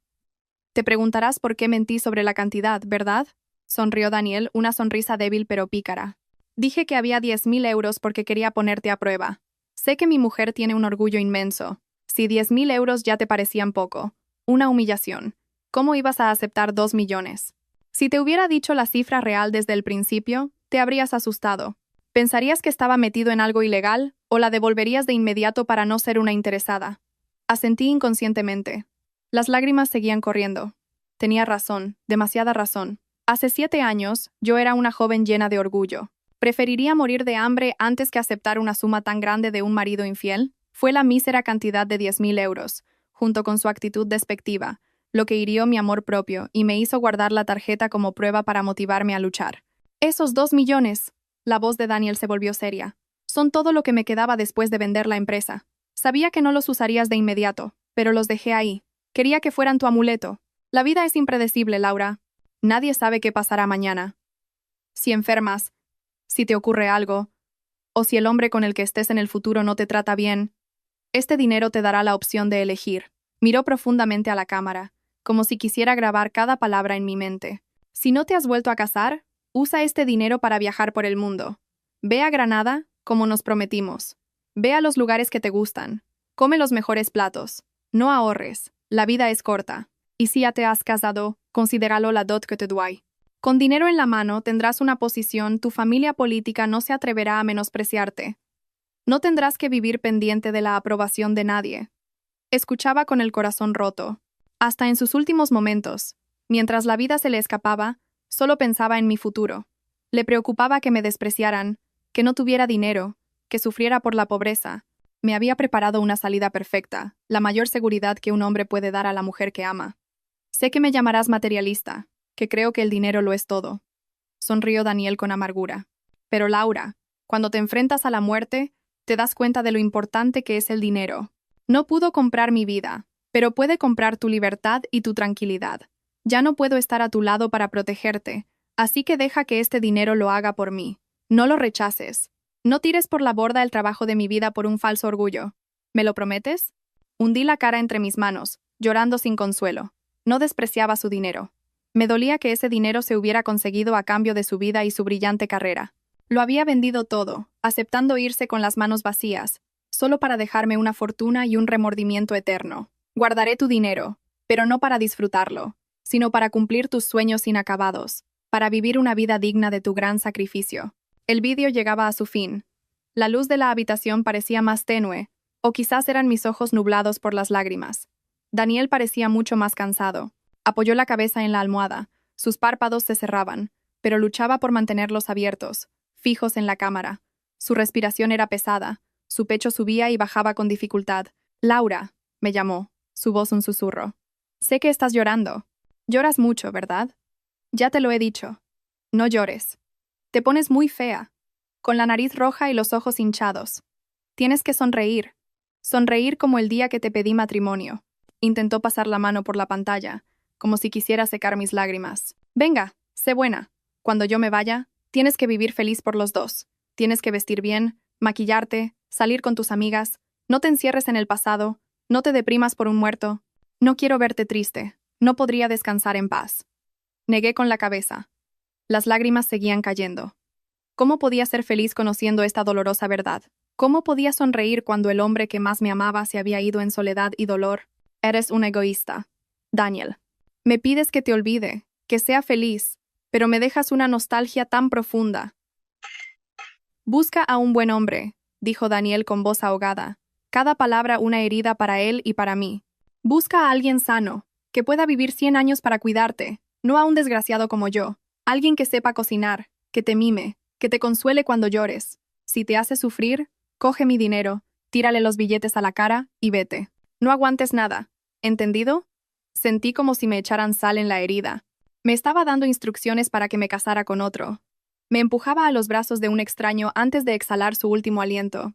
Te preguntarás por qué mentí sobre la cantidad, ¿verdad? Sonrió Daniel, una sonrisa débil pero pícara. Dije que había 10.000 euros porque quería ponerte a prueba. Sé que mi mujer tiene un orgullo inmenso. Si 10.000 euros ya te parecían poco, una humillación, ¿cómo ibas a aceptar 2 millones? Si te hubiera dicho la cifra real desde el principio, te habrías asustado. ¿Pensarías que estaba metido en algo ilegal o la devolverías de inmediato para no ser una interesada? Asentí inconscientemente. Las lágrimas seguían corriendo. Tenía razón, demasiada razón. Hace 7 años, yo era una joven llena de orgullo. ¿Preferiría morir de hambre antes que aceptar una suma tan grande de un marido infiel? Fue la mísera cantidad de 10.000 euros, junto con su actitud despectiva, lo que hirió mi amor propio y me hizo guardar la tarjeta como prueba para motivarme a luchar. Esos 2 millones. La voz de Daniel se volvió seria. Son todo lo que me quedaba después de vender la empresa. Sabía que no los usarías de inmediato, pero los dejé ahí. Quería que fueran tu amuleto. La vida es impredecible, Laura. Nadie sabe qué pasará mañana. Si enfermas, si te ocurre algo, o si el hombre con el que estés en el futuro no te trata bien, este dinero te dará la opción de elegir. Miró profundamente a la cámara, como si quisiera grabar cada palabra en mi mente. Si no te has vuelto a casar, usa este dinero para viajar por el mundo. Ve a Granada, como nos prometimos. Ve a los lugares que te gustan. Come los mejores platos. No ahorres. La vida es corta. Y si ya te has casado, considéralo la dot que te doy. Con dinero en la mano tendrás una posición, tu familia política no se atreverá a menospreciarte. No tendrás que vivir pendiente de la aprobación de nadie. Escuchaba con el corazón roto. Hasta en sus últimos momentos, mientras la vida se le escapaba, solo pensaba en mi futuro. Le preocupaba que me despreciaran, que no tuviera dinero, que sufriera por la pobreza. Me había preparado una salida perfecta, la mayor seguridad que un hombre puede dar a la mujer que ama. Sé que me llamarás materialista, que creo que el dinero lo es todo. Sonrió Daniel con amargura. Pero Laura, cuando te enfrentas a la muerte, te das cuenta de lo importante que es el dinero. No pudo comprar mi vida, pero puede comprar tu libertad y tu tranquilidad. Ya no puedo estar a tu lado para protegerte, así que deja que este dinero lo haga por mí. No lo rechaces. No tires por la borda el trabajo de mi vida por un falso orgullo. ¿Me lo prometes? Hundí la cara entre mis manos, llorando sin consuelo. No despreciaba su dinero. Me dolía que ese dinero se hubiera conseguido a cambio de su vida y su brillante carrera. Lo había vendido todo, aceptando irse con las manos vacías, solo para dejarme una fortuna y un remordimiento eterno. Guardaré tu dinero, pero no para disfrutarlo, sino para cumplir tus sueños inacabados, para vivir una vida digna de tu gran sacrificio. El vídeo llegaba a su fin. La luz de la habitación parecía más tenue, o quizás eran mis ojos nublados por las lágrimas. Daniel parecía mucho más cansado. Apoyó la cabeza en la almohada, sus párpados se cerraban, pero luchaba por mantenerlos abiertos, fijos en la cámara. Su respiración era pesada, su pecho subía y bajaba con dificultad. «Laura», me llamó, su voz un susurro. «Sé que estás llorando. Lloras mucho, ¿verdad? Ya te lo he dicho. No llores. Te pones muy fea, con la nariz roja y los ojos hinchados. Tienes que sonreír. Sonreír como el día que te pedí matrimonio». Intentó pasar la mano por la pantalla, como si quisiera secar mis lágrimas. «Venga, sé buena. Cuando yo me vaya, tienes que vivir feliz por los dos. Tienes que vestir bien, maquillarte, salir con tus amigas. No te encierres en el pasado, no te deprimas por un muerto. No quiero verte triste. No podría descansar en paz». Negué con la cabeza. Las lágrimas seguían cayendo. ¿Cómo podía ser feliz conociendo esta dolorosa verdad? ¿Cómo podía sonreír cuando el hombre que más me amaba se había ido en soledad y dolor? Eres un egoísta, Daniel. Me pides que te olvide, que sea feliz, pero me dejas una nostalgia tan profunda. Busca a un buen hombre, dijo Daniel con voz ahogada, cada palabra una herida para él y para mí. Busca a alguien sano, que pueda vivir 100 años para cuidarte, no a un desgraciado como yo, alguien que sepa cocinar, que te mime, que te consuele cuando llores. Si te hace sufrir, coge mi dinero, tírale los billetes a la cara y vete. No aguantes nada, ¿entendido? Sentí como si me echaran sal en la herida. Me estaba dando instrucciones para que me casara con otro. Me empujaba a los brazos de un extraño antes de exhalar su último aliento.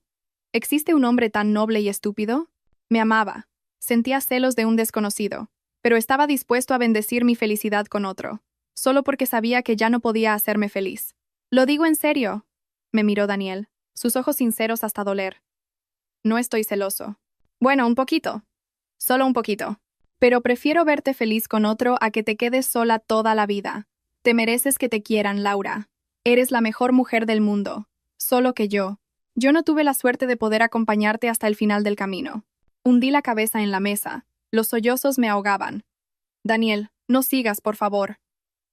¿Existe un hombre tan noble y estúpido? Me amaba. Sentía celos de un desconocido, pero estaba dispuesto a bendecir mi felicidad con otro, solo porque sabía que ya no podía hacerme feliz. «Lo digo en serio», me miró Daniel, sus ojos sinceros hasta doler. «No estoy celoso. Bueno, un poquito. Solo un poquito. Pero prefiero verte feliz con otro a que te quedes sola toda la vida. Te mereces que te quieran, Laura. Eres la mejor mujer del mundo. Solo que yo no tuve la suerte de poder acompañarte hasta el final del camino». Hundí la cabeza en la mesa. Los sollozos me ahogaban. «Daniel, no sigas, por favor.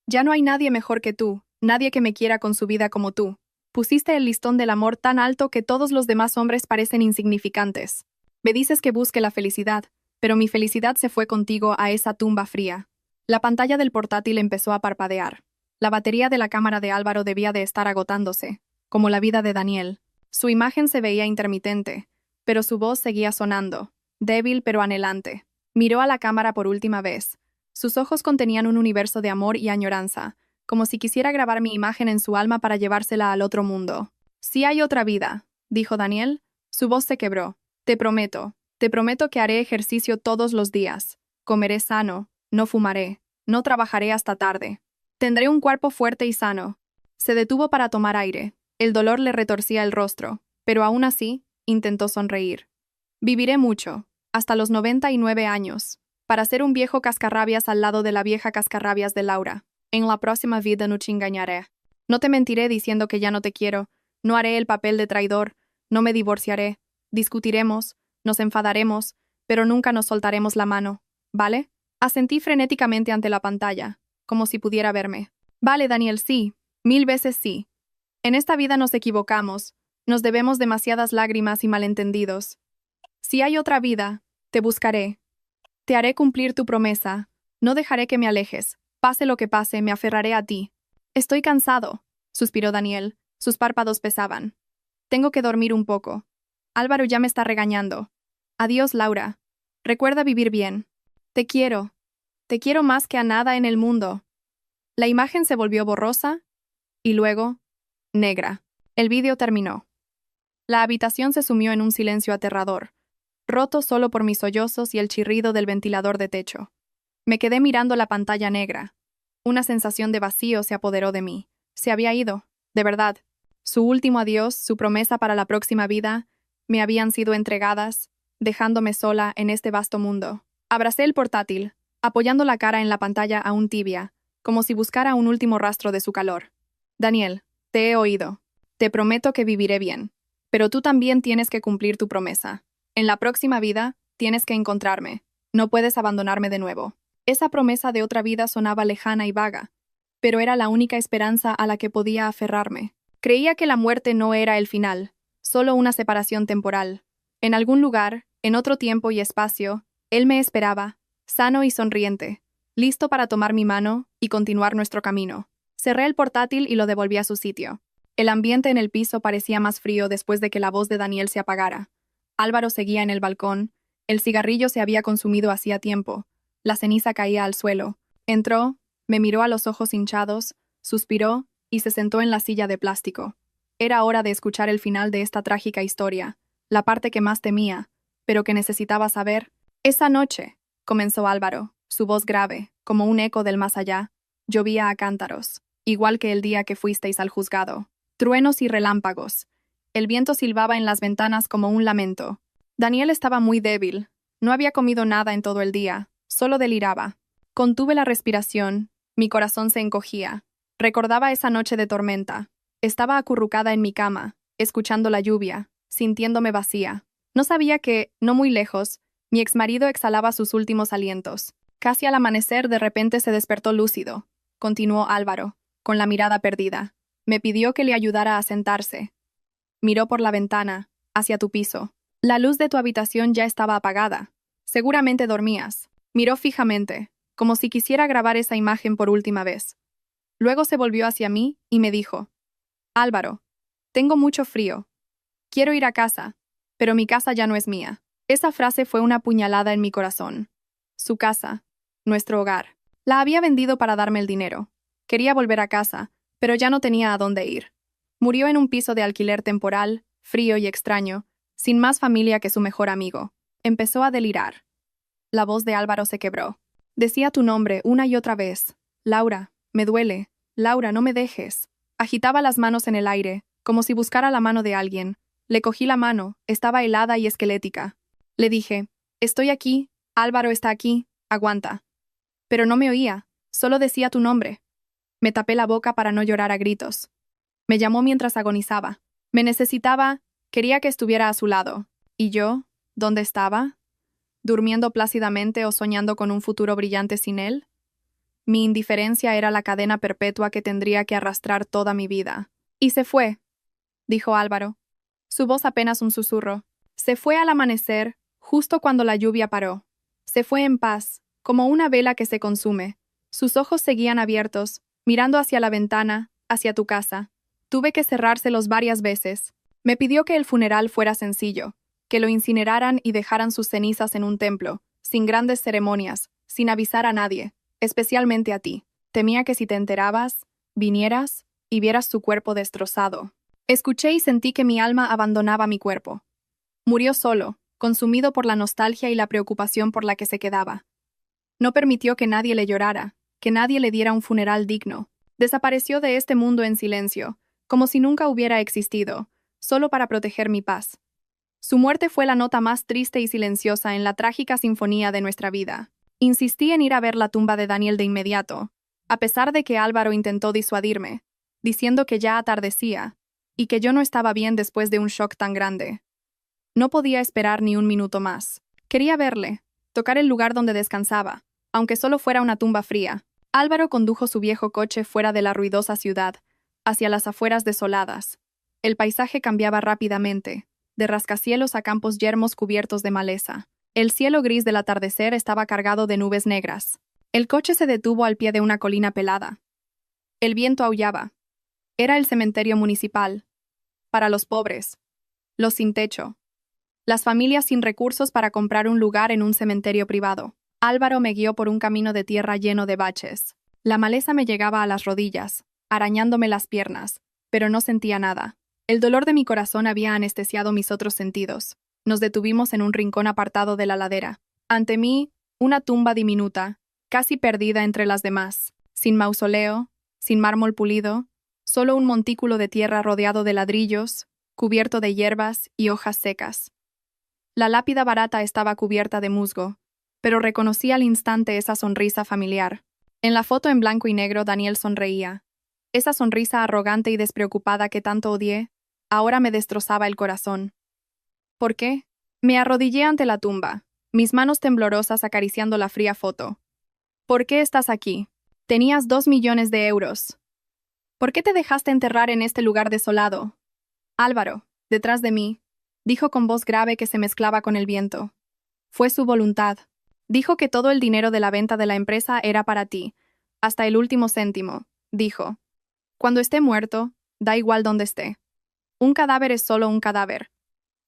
Ya no hay nadie mejor que tú, nadie que me quiera con su vida como tú. Pusiste el listón del amor tan alto que todos los demás hombres parecen insignificantes. Me dices que busque la felicidad, pero mi felicidad se fue contigo a esa tumba fría». La pantalla del portátil empezó a parpadear. La batería de la cámara de Álvaro debía de estar agotándose, como la vida de Daniel. Su imagen se veía intermitente, pero su voz seguía sonando, débil pero anhelante. Miró a la cámara por última vez. Sus ojos contenían un universo de amor y añoranza, como si quisiera grabar mi imagen en su alma para llevársela al otro mundo. «Si hay otra vida», dijo Daniel. Su voz se quebró. Te prometo que haré ejercicio todos los días. Comeré sano, no fumaré, no trabajaré hasta tarde. Tendré un cuerpo fuerte y sano». Se detuvo para tomar aire. El dolor le retorcía el rostro, pero aún así, intentó sonreír. «Viviré mucho, hasta los 99 años, para ser un viejo cascarrabias al lado de la vieja cascarrabias de Laura. En la próxima vida no te engañaré. No te mentiré diciendo que ya no te quiero, No haré el papel de traidor, no me divorciaré, discutiremos, nos enfadaremos, pero nunca nos soltaremos la mano, ¿vale? Asentí frenéticamente ante la pantalla, como si pudiera verme. Vale, Daniel, sí, 1000 veces sí. En esta vida nos equivocamos, nos debemos demasiadas lágrimas y malentendidos. Si hay otra vida, te buscaré. Te haré cumplir tu promesa. No dejaré que me alejes. Pase lo que pase, me aferraré a ti. Estoy cansado, suspiró Daniel. Sus párpados pesaban. Tengo que dormir un poco. Álvaro ya me está regañando. Adiós, Laura. Recuerda vivir bien. Te quiero. Te quiero más que a nada en el mundo. La imagen se volvió borrosa y luego negra. El vídeo terminó. La habitación se sumió en un silencio aterrador, roto solo por mis sollozos y el chirrido del ventilador de techo. Me quedé mirando la pantalla negra. Una sensación de vacío se apoderó de mí. Se había ido, de verdad. Su último adiós, su promesa para la próxima vida, me habían sido entregadas, dejándome sola en este vasto mundo. Abracé el portátil, apoyando la cara en la pantalla aún tibia, como si buscara un último rastro de su calor. Daniel, te he oído. Te prometo que viviré bien. Pero tú también tienes que cumplir tu promesa. En la próxima vida, tienes que encontrarme. No puedes abandonarme de nuevo. Esa promesa de otra vida sonaba lejana y vaga, pero era la única esperanza a la que podía aferrarme. Creía que la muerte no era el final, solo una separación temporal. En algún lugar, en otro tiempo y espacio, él me esperaba, sano y sonriente, listo para tomar mi mano y continuar nuestro camino. Cerré el portátil y lo devolví a su sitio. El ambiente en el piso parecía más frío después de que la voz de Daniel se apagara. Álvaro seguía en el balcón. El cigarrillo se había consumido hacía tiempo. La ceniza caía al suelo. Entró, me miró a los ojos hinchados, suspiró y se sentó en la silla de plástico. Era hora de escuchar el final de esta trágica historia, la parte que más temía, pero que necesitaba saber. Esa noche, comenzó Álvaro, su voz grave, como un eco del más allá, llovía a cántaros, igual que el día que fuisteis al juzgado. Truenos y relámpagos. El viento silbaba en las ventanas como un lamento. Daniel estaba muy débil. No había comido nada en todo el día, solo deliraba. Contuve la respiración, mi corazón se encogía. Recordaba esa noche de tormenta. Estaba acurrucada en mi cama, escuchando la lluvia, sintiéndome vacía. No sabía que, no muy lejos, mi exmarido exhalaba sus últimos alientos. Casi al amanecer de repente se despertó lúcido, continuó Álvaro, con la mirada perdida. Me pidió que le ayudara a sentarse. Miró por la ventana, hacia tu piso. La luz de tu habitación ya estaba apagada. Seguramente dormías. Miró fijamente, como si quisiera grabar esa imagen por última vez. Luego se volvió hacia mí y me dijo: Álvaro, tengo mucho frío. Quiero ir a casa, pero mi casa ya no es mía. Esa frase fue una puñalada en mi corazón. Su casa, nuestro hogar. La había vendido para darme el dinero. Quería volver a casa, pero ya no tenía a dónde ir. Murió en un piso de alquiler temporal, frío y extraño, sin más familia que su mejor amigo. Empezó a delirar. La voz de Álvaro se quebró. Decía tu nombre una y otra vez. Laura, me duele. Laura, no me dejes. Agitaba las manos en el aire, como si buscara la mano de alguien. Le cogí la mano, estaba helada y esquelética. Le dije: estoy aquí, Álvaro está aquí, aguanta. Pero no me oía, solo decía tu nombre. Me tapé la boca para no llorar a gritos. Me llamó mientras agonizaba. Me necesitaba, quería que estuviera a su lado. ¿Y yo? ¿Dónde estaba? ¿Durmiendo plácidamente o soñando con un futuro brillante sin él? Mi indiferencia era la cadena perpetua que tendría que arrastrar toda mi vida. Y se fue, dijo Álvaro. Su voz apenas un susurro. Se fue al amanecer, justo cuando la lluvia paró. Se fue en paz, como una vela que se consume. Sus ojos seguían abiertos, mirando hacia la ventana, hacia tu casa. Tuve que cerrárselos varias veces. Me pidió que el funeral fuera sencillo, que lo incineraran y dejaran sus cenizas en un templo, sin grandes ceremonias, sin avisar a nadie, especialmente a ti. Temía que si te enterabas, vinieras y vieras su cuerpo destrozado. Escuché y sentí que mi alma abandonaba mi cuerpo. Murió solo, consumido por la nostalgia y la preocupación por la que se quedaba. No permitió que nadie le llorara, que nadie le diera un funeral digno. Desapareció de este mundo en silencio, como si nunca hubiera existido, solo para proteger mi paz. Su muerte fue la nota más triste y silenciosa en la trágica sinfonía de nuestra vida. Insistí en ir a ver la tumba de Daniel de inmediato, a pesar de que Álvaro intentó disuadirme, diciendo que ya atardecía, y que yo no estaba bien después de un shock tan grande. No podía esperar ni un minuto más. Quería verle, tocar el lugar donde descansaba, aunque solo fuera una tumba fría. Álvaro condujo su viejo coche fuera de la ruidosa ciudad, hacia las afueras desoladas. El paisaje cambiaba rápidamente, de rascacielos a campos yermos cubiertos de maleza. El cielo gris del atardecer estaba cargado de nubes negras. El coche se detuvo al pie de una colina pelada. El viento aullaba. Era el cementerio municipal. Para los pobres. Los sin techo. Las familias sin recursos para comprar un lugar en un cementerio privado. Álvaro me guió por un camino de tierra lleno de baches. La maleza me llegaba a las rodillas, arañándome las piernas, pero no sentía nada. El dolor de mi corazón había anestesiado mis otros sentidos. Nos detuvimos en un rincón apartado de la ladera. Ante mí, una tumba diminuta, casi perdida entre las demás, sin mausoleo, sin mármol pulido, solo un montículo de tierra rodeado de ladrillos, cubierto de hierbas y hojas secas. La lápida barata estaba cubierta de musgo, pero reconocí al instante esa sonrisa familiar. En la foto en blanco y negro Daniel sonreía. Esa sonrisa arrogante y despreocupada que tanto odié, ahora me destrozaba el corazón. ¿Por qué? Me arrodillé ante la tumba, mis manos temblorosas acariciando la fría foto. ¿Por qué estás aquí? Tenías 2 millones de euros. ¿Por qué te dejaste enterrar en este lugar desolado? Álvaro, detrás de mí, dijo con voz grave que se mezclaba con el viento. Fue su voluntad. Dijo que todo el dinero de la venta de la empresa era para ti, hasta el último céntimo, dijo. Cuando esté muerto, da igual dónde esté. Un cadáver es solo un cadáver.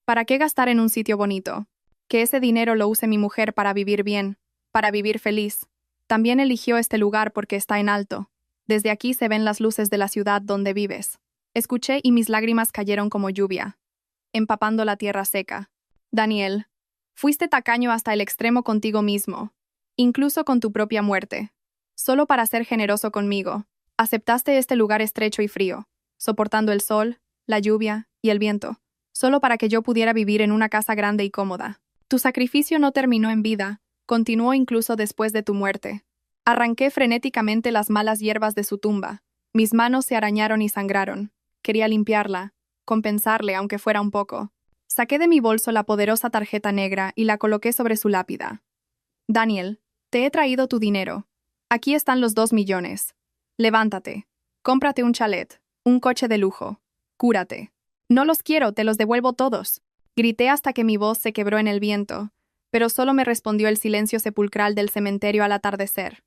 ¿Para qué gastar en un sitio bonito? Que ese dinero lo use mi mujer para vivir bien, para vivir feliz. También eligió este lugar porque está en alto. Desde aquí se ven las luces de la ciudad donde vives. Escuché y mis lágrimas cayeron como lluvia, empapando la tierra seca. Daniel, fuiste tacaño hasta el extremo contigo mismo, incluso con tu propia muerte. Solo para ser generoso conmigo, aceptaste este lugar estrecho y frío, soportando el sol, la lluvia y el viento, solo para que yo pudiera vivir en una casa grande y cómoda. Tu sacrificio no terminó en vida, continuó incluso después de tu muerte. Arranqué frenéticamente las malas hierbas de su tumba. Mis manos se arañaron y sangraron. Quería limpiarla, compensarle aunque fuera un poco. Saqué de mi bolso la poderosa tarjeta negra y la coloqué sobre su lápida. Daniel, te he traído tu dinero. Aquí están los 2 millones. Levántate. Cómprate un chalet, un coche de lujo. Cúrate. No los quiero, te los devuelvo todos. Grité hasta que mi voz se quebró en el viento, pero solo me respondió el silencio sepulcral del cementerio al atardecer.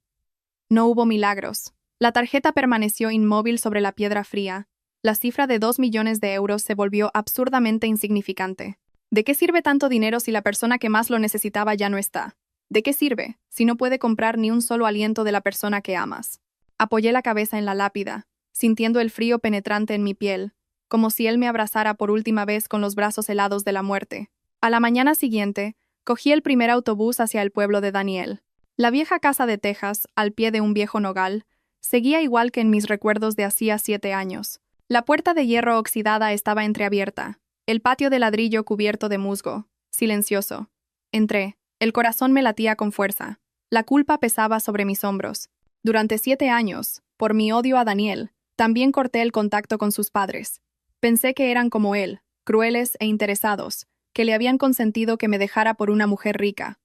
No hubo milagros. La tarjeta permaneció inmóvil sobre la piedra fría. La cifra de 2 millones de euros se volvió absurdamente insignificante. ¿De qué sirve tanto dinero si la persona que más lo necesitaba ya no está? ¿De qué sirve si no puede comprar ni un solo aliento de la persona que amas? Apoyé la cabeza en la lápida, sintiendo el frío penetrante en mi piel, como si él me abrazara por última vez con los brazos helados de la muerte. A la mañana siguiente, cogí el primer autobús hacia el pueblo de Daniel. La vieja casa de Texas, al pie de un viejo nogal, seguía igual que en mis recuerdos de hacía 7 años. La puerta de hierro oxidada estaba entreabierta, el patio de ladrillo cubierto de musgo, silencioso. Entré, el corazón me latía con fuerza. La culpa pesaba sobre mis hombros. Durante 7 años, por mi odio a Daniel, también corté el contacto con sus padres. Pensé que eran como él, crueles e interesados, que le habían consentido que me dejara por una mujer rica.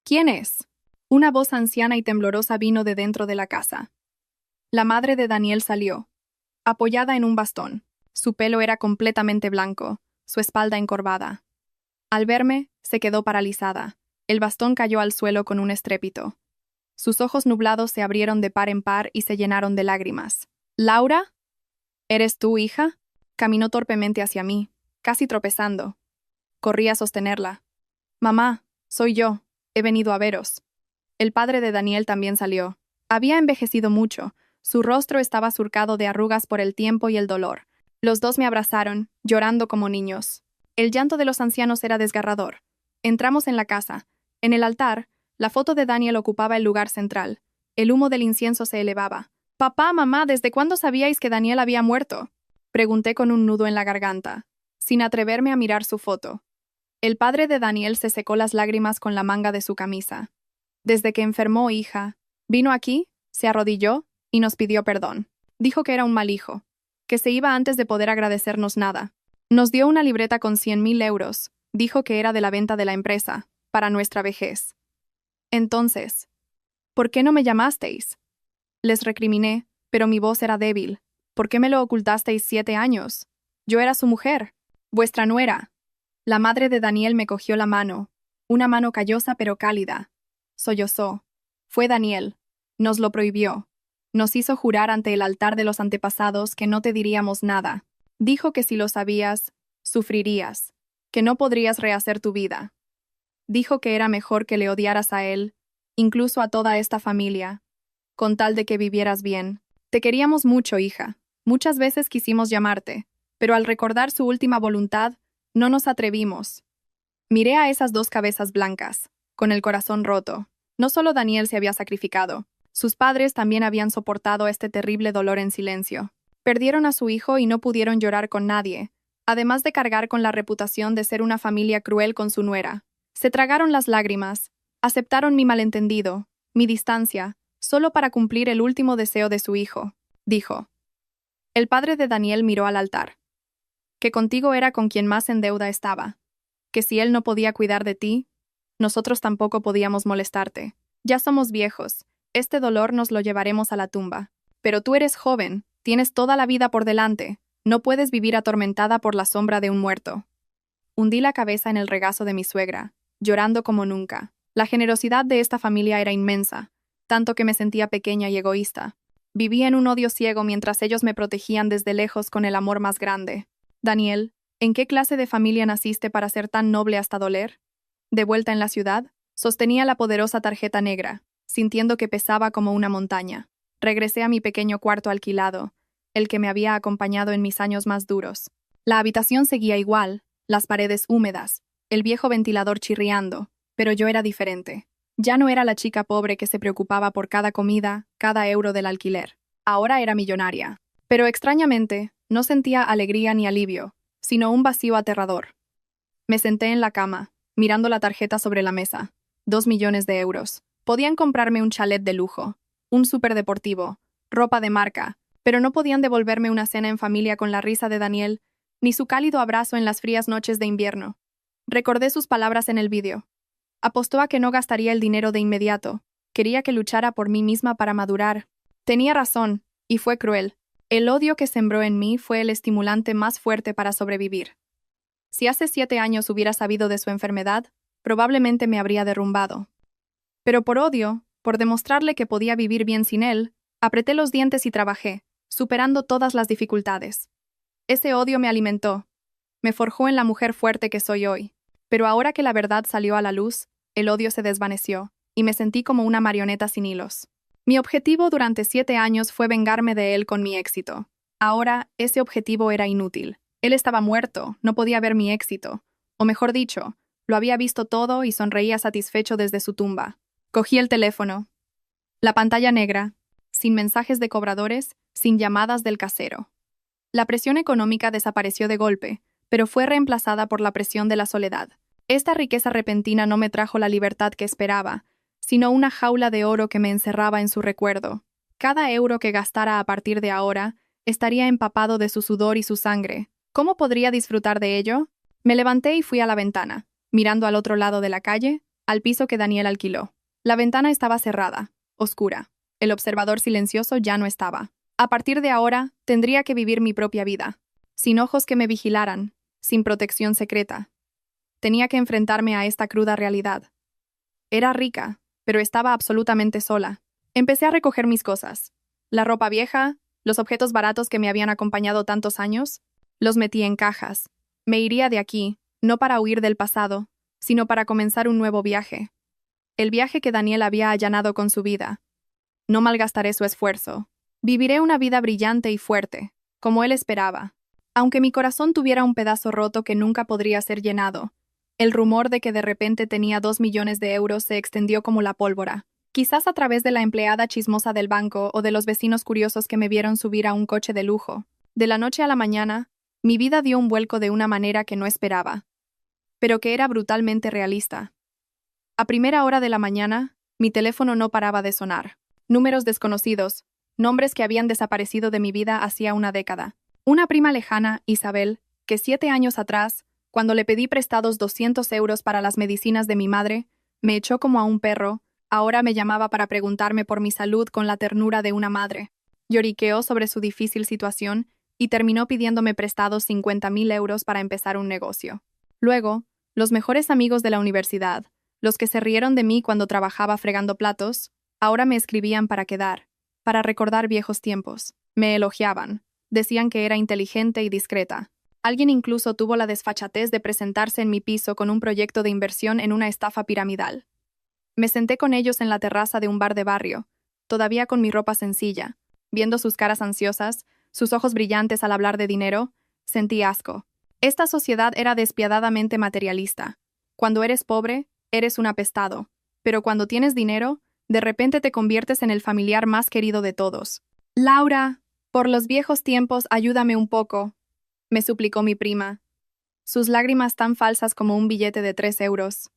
¿Quién es? Una voz anciana y temblorosa vino de dentro de la casa. La madre de Daniel salió, apoyada en un bastón. Su pelo era completamente blanco, su espalda encorvada. Al verme, se quedó paralizada. El bastón cayó al suelo con un estrépito. Sus ojos nublados se abrieron de par en par y se llenaron de lágrimas. ¿Laura? ¿Eres tú, hija? Caminó torpemente hacia mí, casi tropezando. Corrí a sostenerla. Mamá, soy yo. He venido a veros. El padre de Daniel también salió. Había envejecido mucho. Su rostro estaba surcado de arrugas por el tiempo y el dolor. Los dos me abrazaron, llorando como niños. El llanto de los ancianos era desgarrador. Entramos en la casa. En el altar, la foto de Daniel ocupaba el lugar central. El humo del incienso se elevaba. «Papá, mamá, ¿desde cuándo sabíais que Daniel había muerto?», pregunté con un nudo en la garganta, sin atreverme a mirar su foto. El padre de Daniel se secó las lágrimas con la manga de su camisa. «Desde que enfermó, hija. Vino aquí, se arrodilló y nos pidió perdón. Dijo que era un mal hijo. que se iba antes de poder agradecernos nada. Nos dio una libreta con 100.000 euros, dijo que era de la venta de la empresa, para nuestra vejez. Entonces, ¿por qué no me llamasteis? Les recriminé, pero mi voz era débil. ¿Por qué me lo ocultasteis 7 años? Yo era su mujer, vuestra nuera. La madre de Daniel me cogió la mano, una mano callosa pero cálida. Sollozó. Fue Daniel. Nos lo prohibió. Nos hizo jurar ante el altar de los antepasados que no te diríamos nada. Dijo que si lo sabías, sufrirías, que no podrías rehacer tu vida. Dijo que era mejor que le odiaras a él, incluso a toda esta familia, con tal de que vivieras bien. Te queríamos mucho, hija. Muchas veces quisimos llamarte, pero al recordar su última voluntad, no nos atrevimos. Miré a esas dos cabezas blancas, con el corazón roto. No solo Daniel se había sacrificado, sus padres también habían soportado este terrible dolor en silencio. Perdieron a su hijo y no pudieron llorar con nadie, además de cargar con la reputación de ser una familia cruel con su nuera. Se tragaron las lágrimas, aceptaron mi malentendido, mi distancia, solo para cumplir el último deseo de su hijo, dijo. El padre de Daniel miró al altar. Que contigo era con quien más en deuda estaba. Que si él no podía cuidar de ti, nosotros tampoco podíamos molestarte. Ya somos viejos, este dolor nos lo llevaremos a la tumba. Pero tú eres joven, tienes toda la vida por delante, no puedes vivir atormentada por la sombra de un muerto. Hundí la cabeza en el regazo de mi suegra, llorando como nunca. La generosidad de esta familia era inmensa, tanto que me sentía pequeña y egoísta. Vivía en un odio ciego mientras ellos me protegían desde lejos con el amor más grande. Daniel, ¿en qué clase de familia naciste para ser tan noble hasta doler? De vuelta en la ciudad, sostenía la poderosa tarjeta negra, sintiendo que pesaba como una montaña. Regresé a mi pequeño cuarto alquilado, el que me había acompañado en mis años más duros. La habitación seguía igual, las paredes húmedas, el viejo ventilador chirriando, pero yo era diferente. Ya no era la chica pobre que se preocupaba por cada comida, cada euro del alquiler. Ahora era millonaria. Pero extrañamente, no sentía alegría ni alivio, sino un vacío aterrador. Me senté en la cama, mirando la tarjeta sobre la mesa. 2 millones de euros. Podían comprarme un chalet de lujo, un superdeportivo, ropa de marca, pero no podían devolverme una cena en familia con la risa de Daniel, ni su cálido abrazo en las frías noches de invierno. Recordé sus palabras en el vídeo. Apostó a que no gastaría el dinero de inmediato. Quería que luchara por mí misma para madurar. Tenía razón, y fue cruel. El odio que sembró en mí fue el estimulante más fuerte para sobrevivir. Si hace 7 años hubiera sabido de su enfermedad, probablemente me habría derrumbado. Pero por odio, por demostrarle que podía vivir bien sin él, apreté los dientes y trabajé, superando todas las dificultades. Ese odio me alimentó. Me forjó en la mujer fuerte que soy hoy. Pero ahora que la verdad salió a la luz, el odio se desvaneció, y me sentí como una marioneta sin hilos. Mi objetivo durante 7 años fue vengarme de él con mi éxito. Ahora, ese objetivo era inútil. Él estaba muerto, no podía ver mi éxito. O mejor dicho, lo había visto todo y sonreía satisfecho desde su tumba. Cogí el teléfono. La pantalla negra, sin mensajes de cobradores, sin llamadas del casero. La presión económica desapareció de golpe, pero fue reemplazada por la presión de la soledad. Esta riqueza repentina no me trajo la libertad que esperaba, sino una jaula de oro que me encerraba en su recuerdo. Cada euro que gastara a partir de ahora estaría empapado de su sudor y su sangre. ¿Cómo podría disfrutar de ello? Me levanté y fui a la ventana, mirando al otro lado de la calle, al piso que Daniel alquiló. La ventana estaba cerrada, oscura. El observador silencioso ya no estaba. A partir de ahora, tendría que vivir mi propia vida, sin ojos que me vigilaran, sin protección secreta. Tenía que enfrentarme a esta cruda realidad. Era rica, pero estaba absolutamente sola. Empecé a recoger mis cosas. La ropa vieja, los objetos baratos que me habían acompañado tantos años, los metí en cajas. Me iría de aquí, no para huir del pasado, sino para comenzar un nuevo viaje. El viaje que Daniel había allanado con su vida. No malgastaré su esfuerzo. Viviré una vida brillante y fuerte, como él esperaba. Aunque mi corazón tuviera un pedazo roto que nunca podría ser llenado, el rumor de que de repente tenía 2 millones de euros se extendió como la pólvora. Quizás a través de la empleada chismosa del banco o de los vecinos curiosos que me vieron subir a un coche de lujo. De la noche a la mañana, mi vida dio un vuelco de una manera que no esperaba, pero que era brutalmente realista. A primera hora de la mañana, mi teléfono no paraba de sonar. Números desconocidos, nombres que habían desaparecido de mi vida hacía una década. Una prima lejana, Isabel, que 7 años atrás, cuando le pedí prestados 200 euros para las medicinas de mi madre, me echó como a un perro, ahora me llamaba para preguntarme por mi salud con la ternura de una madre. Lloriqueó sobre su difícil situación y terminó pidiéndome prestados 50.000 euros para empezar un negocio. Luego, los mejores amigos de la universidad, los que se rieron de mí cuando trabajaba fregando platos, ahora me escribían para quedar, para recordar viejos tiempos. Me elogiaban, decían que era inteligente y discreta. Alguien incluso tuvo la desfachatez de presentarse en mi piso con un proyecto de inversión en una estafa piramidal. Me senté con ellos en la terraza de un bar de barrio, todavía con mi ropa sencilla. Viendo sus caras ansiosas, sus ojos brillantes al hablar de dinero, sentí asco. Esta sociedad era despiadadamente materialista. Cuando eres pobre, eres un apestado, pero cuando tienes dinero, de repente te conviertes en el familiar más querido de todos. Laura, por los viejos tiempos, ayúdame un poco, me suplicó mi prima, sus lágrimas tan falsas como un billete de 3 euros.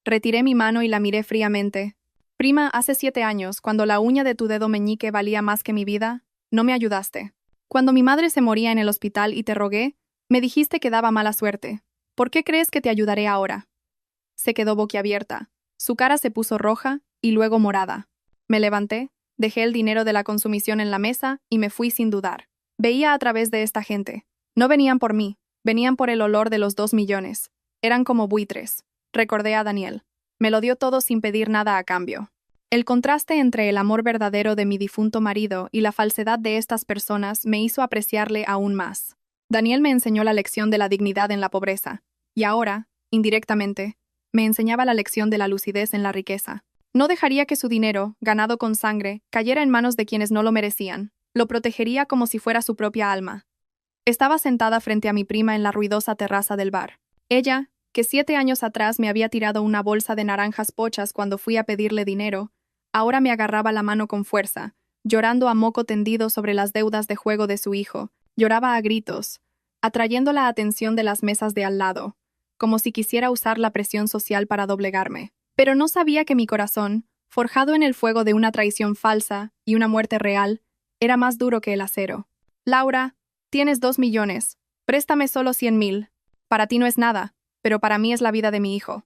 Retiré mi mano y la miré fríamente. Prima, hace 7 años, cuando la uña de tu dedo meñique valía más que mi vida, no me ayudaste. Cuando mi madre se moría en el hospital y te rogué, me dijiste que daba mala suerte. ¿Por qué crees que te ayudaré ahora? Se quedó boquiabierta. Su cara se puso roja y luego morada. Me levanté, dejé el dinero de la consumición en la mesa y me fui sin dudar. Veía a través de esta gente. No venían por mí, venían por el olor de los 2 millones. Eran como buitres. Recordé a Daniel. Me lo dio todo sin pedir nada a cambio. El contraste entre el amor verdadero de mi difunto marido y la falsedad de estas personas me hizo apreciarle aún más. Daniel me enseñó la lección de la dignidad en la pobreza, y ahora, indirectamente, me enseñaba la lección de la lucidez en la riqueza. No dejaría que su dinero, ganado con sangre, cayera en manos de quienes no lo merecían. Lo protegería como si fuera su propia alma. Estaba sentada frente a mi prima en la ruidosa terraza del bar. Ella, que 7 años atrás me había tirado una bolsa de naranjas pochas cuando fui a pedirle dinero, ahora me agarraba la mano con fuerza, llorando a moco tendido sobre las deudas de juego de su hijo. Lloraba a gritos, atrayendo la atención de las mesas de al lado, como si quisiera usar la presión social para doblegarme. Pero no sabía que mi corazón, forjado en el fuego de una traición falsa y una muerte real, era más duro que el acero. Laura, tienes 2 millones. Préstame solo 100.000. Para ti no es nada, pero para mí es la vida de mi hijo.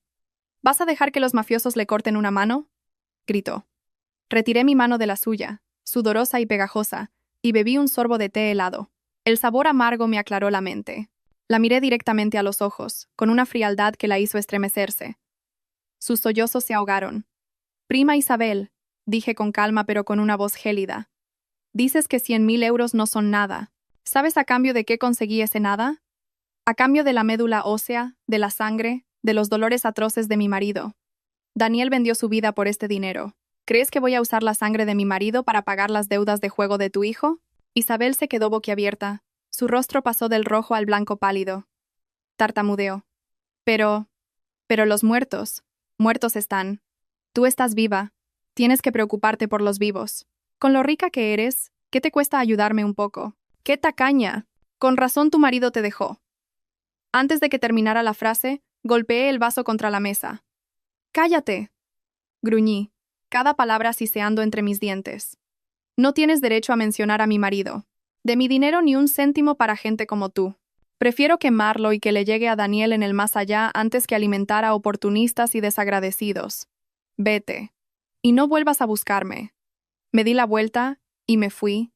¿Vas a dejar que los mafiosos le corten una mano? Gritó. Retiré mi mano de la suya, sudorosa y pegajosa, y bebí un sorbo de té helado. El sabor amargo me aclaró la mente. La miré directamente a los ojos, con una frialdad que la hizo estremecerse. Sus sollozos se ahogaron. Prima Isabel, dije con calma pero con una voz gélida. Dices que 100.000 euros no son nada. ¿Sabes a cambio de qué conseguí ese nada? A cambio de la médula ósea, de la sangre, de los dolores atroces de mi marido. Daniel vendió su vida por este dinero. ¿Crees que voy a usar la sangre de mi marido para pagar las deudas de juego de tu hijo? Isabel se quedó boquiabierta. Su rostro pasó del rojo al blanco pálido. Tartamudeó. Pero los muertos están. Tú estás viva. Tienes que preocuparte por los vivos. Con lo rica que eres, ¿qué te cuesta ayudarme un poco? ¡Qué tacaña! Con razón tu marido te dejó. Antes de que terminara la frase, golpeé el vaso contra la mesa. ¡Cállate!, gruñí, cada palabra siseando entre mis dientes. No tienes derecho a mencionar a mi marido. De mi dinero ni un céntimo para gente como tú. Prefiero quemarlo y que le llegue a Daniel en el más allá antes que alimentar a oportunistas y desagradecidos. Vete. Y no vuelvas a buscarme. Me di la vuelta y me fui,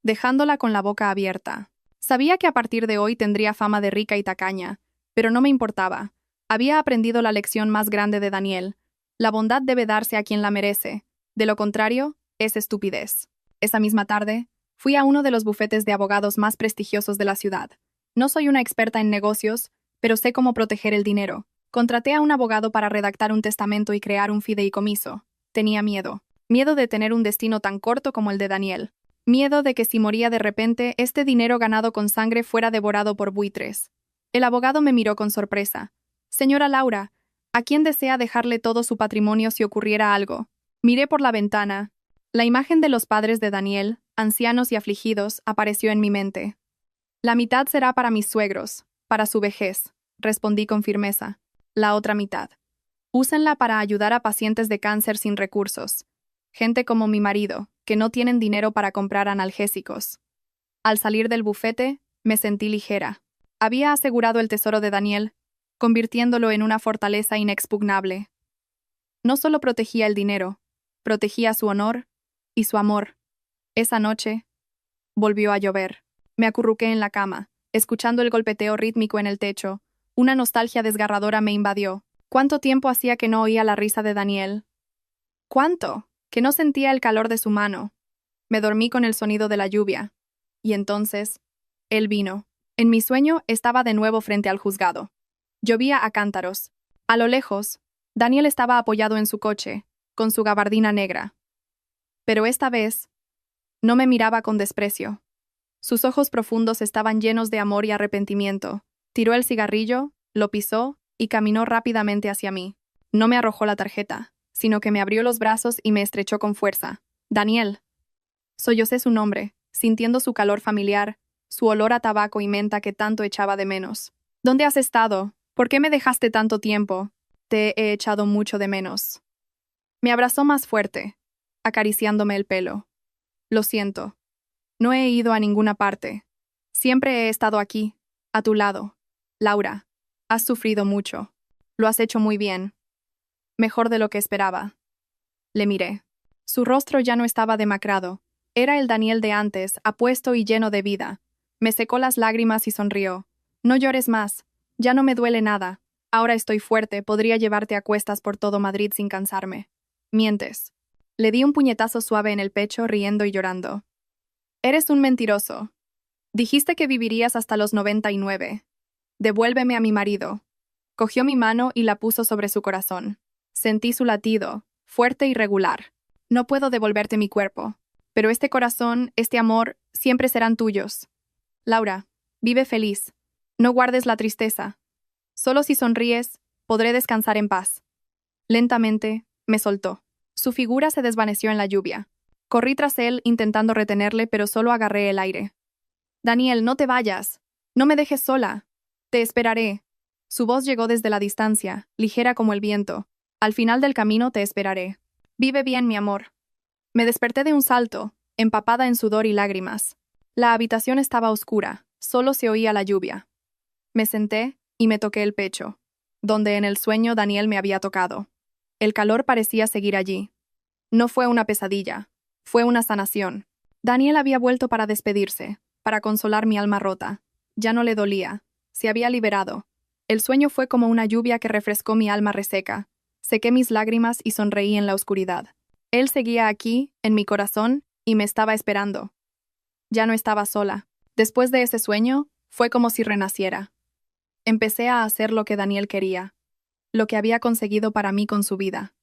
dejándola con la boca abierta. Sabía que a partir de hoy tendría fama de rica y tacaña, pero no me importaba. Había aprendido la lección más grande de Daniel. La bondad debe darse a quien la merece. De lo contrario, es estupidez. Esa misma tarde, fui a uno de los bufetes de abogados más prestigiosos de la ciudad. No soy una experta en negocios, pero sé cómo proteger el dinero. Contraté a un abogado para redactar un testamento y crear un fideicomiso. Tenía miedo. Miedo de tener un destino tan corto como el de Daniel. Miedo de que si moría de repente, este dinero ganado con sangre fuera devorado por buitres. El abogado me miró con sorpresa. Señora Laura, ¿a quién desea dejarle todo su patrimonio si ocurriera algo? Miré por la ventana. La imagen de los padres de Daniel, ancianos y afligidos, apareció en mi mente. La mitad será para mis suegros, para su vejez, respondí con firmeza. La otra mitad. Úsenla para ayudar a pacientes de cáncer sin recursos. Gente como mi marido, que no tienen dinero para comprar analgésicos. Al salir del bufete, Me sentí ligera. Había asegurado el tesoro de Daniel, convirtiéndolo en una fortaleza inexpugnable. No solo protegía el dinero, protegía su honor y su amor. Esa noche, volvió a llover. Me acurruqué en la cama, escuchando el golpeteo rítmico en el techo. Una nostalgia desgarradora me invadió. ¿Cuánto tiempo hacía que no oía la risa de Daniel? ¿Cuánto? Que no sentía el calor de su mano. Me dormí con el sonido de la lluvia. Y entonces, él vino. En mi sueño estaba de nuevo frente al juzgado. Llovía a cántaros. A lo lejos, Daniel estaba apoyado en su coche, con su gabardina negra. Pero esta vez, no me miraba con desprecio. Sus ojos profundos estaban llenos de amor y arrepentimiento. Tiró el cigarrillo, lo pisó y caminó rápidamente hacia mí. No me arrojó la tarjeta, sino que me abrió los brazos y me estrechó con fuerza. Daniel. Sollocé su nombre, sintiendo su calor familiar, su olor a tabaco y menta que tanto echaba de menos. ¿Dónde has estado? ¿Por qué me dejaste tanto tiempo? Te he echado mucho de menos. Me abrazó más fuerte, acariciándome el pelo. Lo siento. No he ido a ninguna parte. Siempre he estado aquí, a tu lado. Laura, has sufrido mucho. Lo has hecho muy bien. Mejor de lo que esperaba. Le miré. Su rostro ya no estaba demacrado. Era el Daniel de antes, apuesto y lleno de vida. Me secó las lágrimas y sonrió. No llores más. Ya no me duele nada. Ahora estoy fuerte, podría llevarte a cuestas por todo Madrid sin cansarme. Mientes. Le di un puñetazo suave en el pecho, riendo y llorando. Eres un mentiroso. Dijiste que vivirías hasta los 99. Devuélveme a mi marido. Cogió mi mano y la puso sobre su corazón. Sentí su latido, fuerte y regular. No puedo devolverte mi cuerpo, pero este corazón, este amor, siempre serán tuyos. Laura, vive feliz. No guardes la tristeza. Solo si sonríes, podré descansar en paz. Lentamente, me soltó. Su figura se desvaneció en la lluvia. Corrí tras él intentando retenerle, pero solo agarré el aire. Daniel, no te vayas. No me dejes sola. Te esperaré. Su voz llegó desde la distancia, ligera como el viento. Al final del camino te esperaré. Vive bien, mi amor. Me desperté de un salto, empapada en sudor y lágrimas. La habitación estaba oscura, solo se oía la lluvia. Me senté y me toqué el pecho, donde en el sueño Daniel me había tocado. El calor parecía seguir allí. No fue una pesadilla, fue una sanación. Daniel había vuelto para despedirse, para consolar mi alma rota. Ya no le dolía, se había liberado. El sueño fue como una lluvia que refrescó mi alma reseca. Sequé mis lágrimas y sonreí en la oscuridad. Él seguía aquí, en mi corazón, y me estaba esperando. Ya no estaba sola. Después de ese sueño, fue como si renaciera. Empecé a hacer lo que Daniel quería, lo que había conseguido para mí con su vida.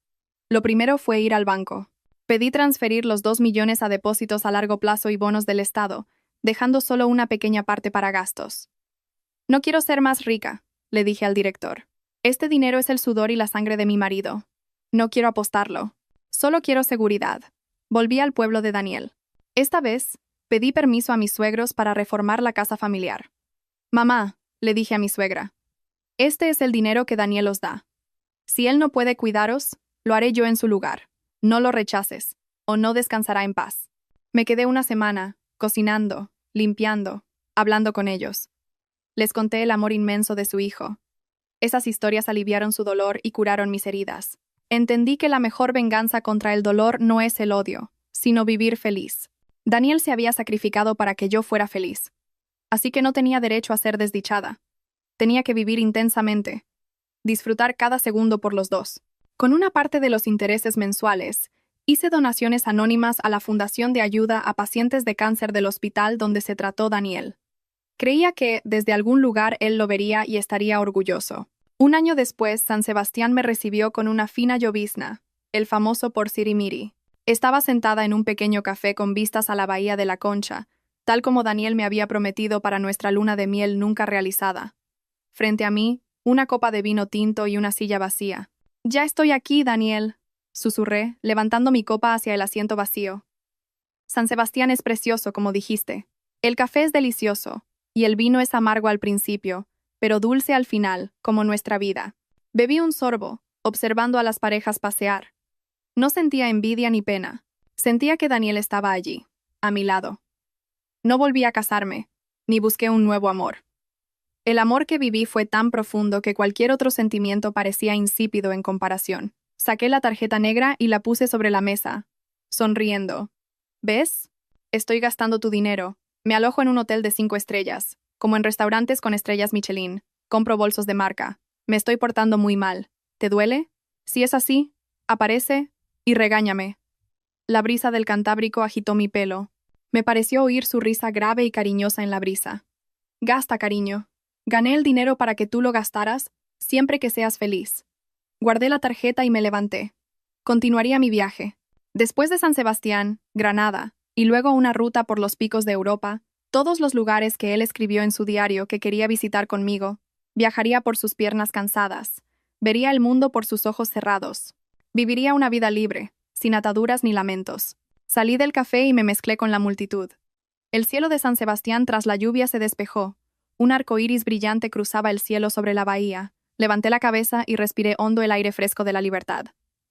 Lo primero fue ir al banco. Pedí transferir los 2 millones a depósitos a largo plazo y bonos del Estado, dejando solo una pequeña parte para gastos. No quiero ser más rica, le dije al director. Este dinero es el sudor y la sangre de mi marido. No quiero apostarlo. Solo quiero seguridad. Volví al pueblo de Daniel. Esta vez, pedí permiso a mis suegros para reformar la casa familiar. Mamá, le dije a mi suegra, este es el dinero que Daniel os da. Si él no puede cuidaros, lo haré yo en su lugar. No lo rechaces, o no descansará en paz. Me quedé una semana, cocinando, limpiando, hablando con ellos. Les conté el amor inmenso de su hijo. Esas historias aliviaron su dolor y curaron mis heridas. Entendí que la mejor venganza contra el dolor no es el odio, sino vivir feliz. Daniel se había sacrificado para que yo fuera feliz. Así que no tenía derecho a ser desdichada. Tenía que vivir intensamente, disfrutar cada segundo por los dos. Con una parte de los intereses mensuales, hice donaciones anónimas a la Fundación de Ayuda a Pacientes de Cáncer del hospital donde se trató Daniel. Creía que, desde algún lugar, él lo vería y estaría orgulloso. Un año después, San Sebastián me recibió con una fina llovizna, el famoso por Sirimiri. Estaba sentada en un pequeño café con vistas a la bahía de la Concha, tal como Daniel me había prometido para nuestra luna de miel nunca realizada. Frente a mí, una copa de vino tinto y una silla vacía. «Ya estoy aquí, Daniel», susurré, levantando mi copa hacia el asiento vacío. «San Sebastián es precioso, como dijiste. El café es delicioso, y el vino es amargo al principio, pero dulce al final, como nuestra vida». Bebí un sorbo, observando a las parejas pasear. No sentía envidia ni pena. Sentía que Daniel estaba allí, a mi lado. No volví a casarme. ni busqué un nuevo amor. El amor que viví fue tan profundo que cualquier otro sentimiento parecía insípido en comparación. Saqué la tarjeta negra y la puse sobre la mesa, sonriendo. ¿Ves? Estoy gastando tu dinero. Me alojo en un hotel de 5 estrellas, como en restaurantes con estrellas Michelin. Compro bolsos de marca. Me estoy portando muy mal. ¿Te duele? Si es así, aparece y regáñame. La brisa del Cantábrico agitó mi pelo. Me pareció oír su risa grave y cariñosa en la brisa. Gasta, cariño. Gané el dinero para que tú lo gastaras, siempre que seas feliz. Guardé la tarjeta y me levanté. Continuaría mi viaje. Después de San Sebastián, Granada, y luego una ruta por los picos de Europa, todos los lugares que él escribió en su diario que quería visitar conmigo, viajaría por sus piernas cansadas, vería el mundo por sus ojos cerrados. Viviría una vida libre, sin ataduras ni lamentos. Salí del café y me mezclé con la multitud. El cielo de San Sebastián tras la lluvia se despejó. Un arco iris brillante cruzaba el cielo sobre la bahía. Levanté la cabeza y respiré hondo el aire fresco de la libertad.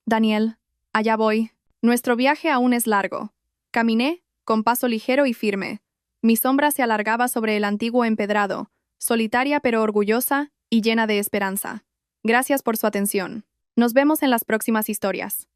Daniel, allá voy. Nuestro viaje aún es largo. Caminé, con paso ligero y firme. Mi sombra se alargaba sobre el antiguo empedrado, solitaria pero orgullosa y llena de esperanza. Gracias por su atención. Nos vemos en las próximas historias.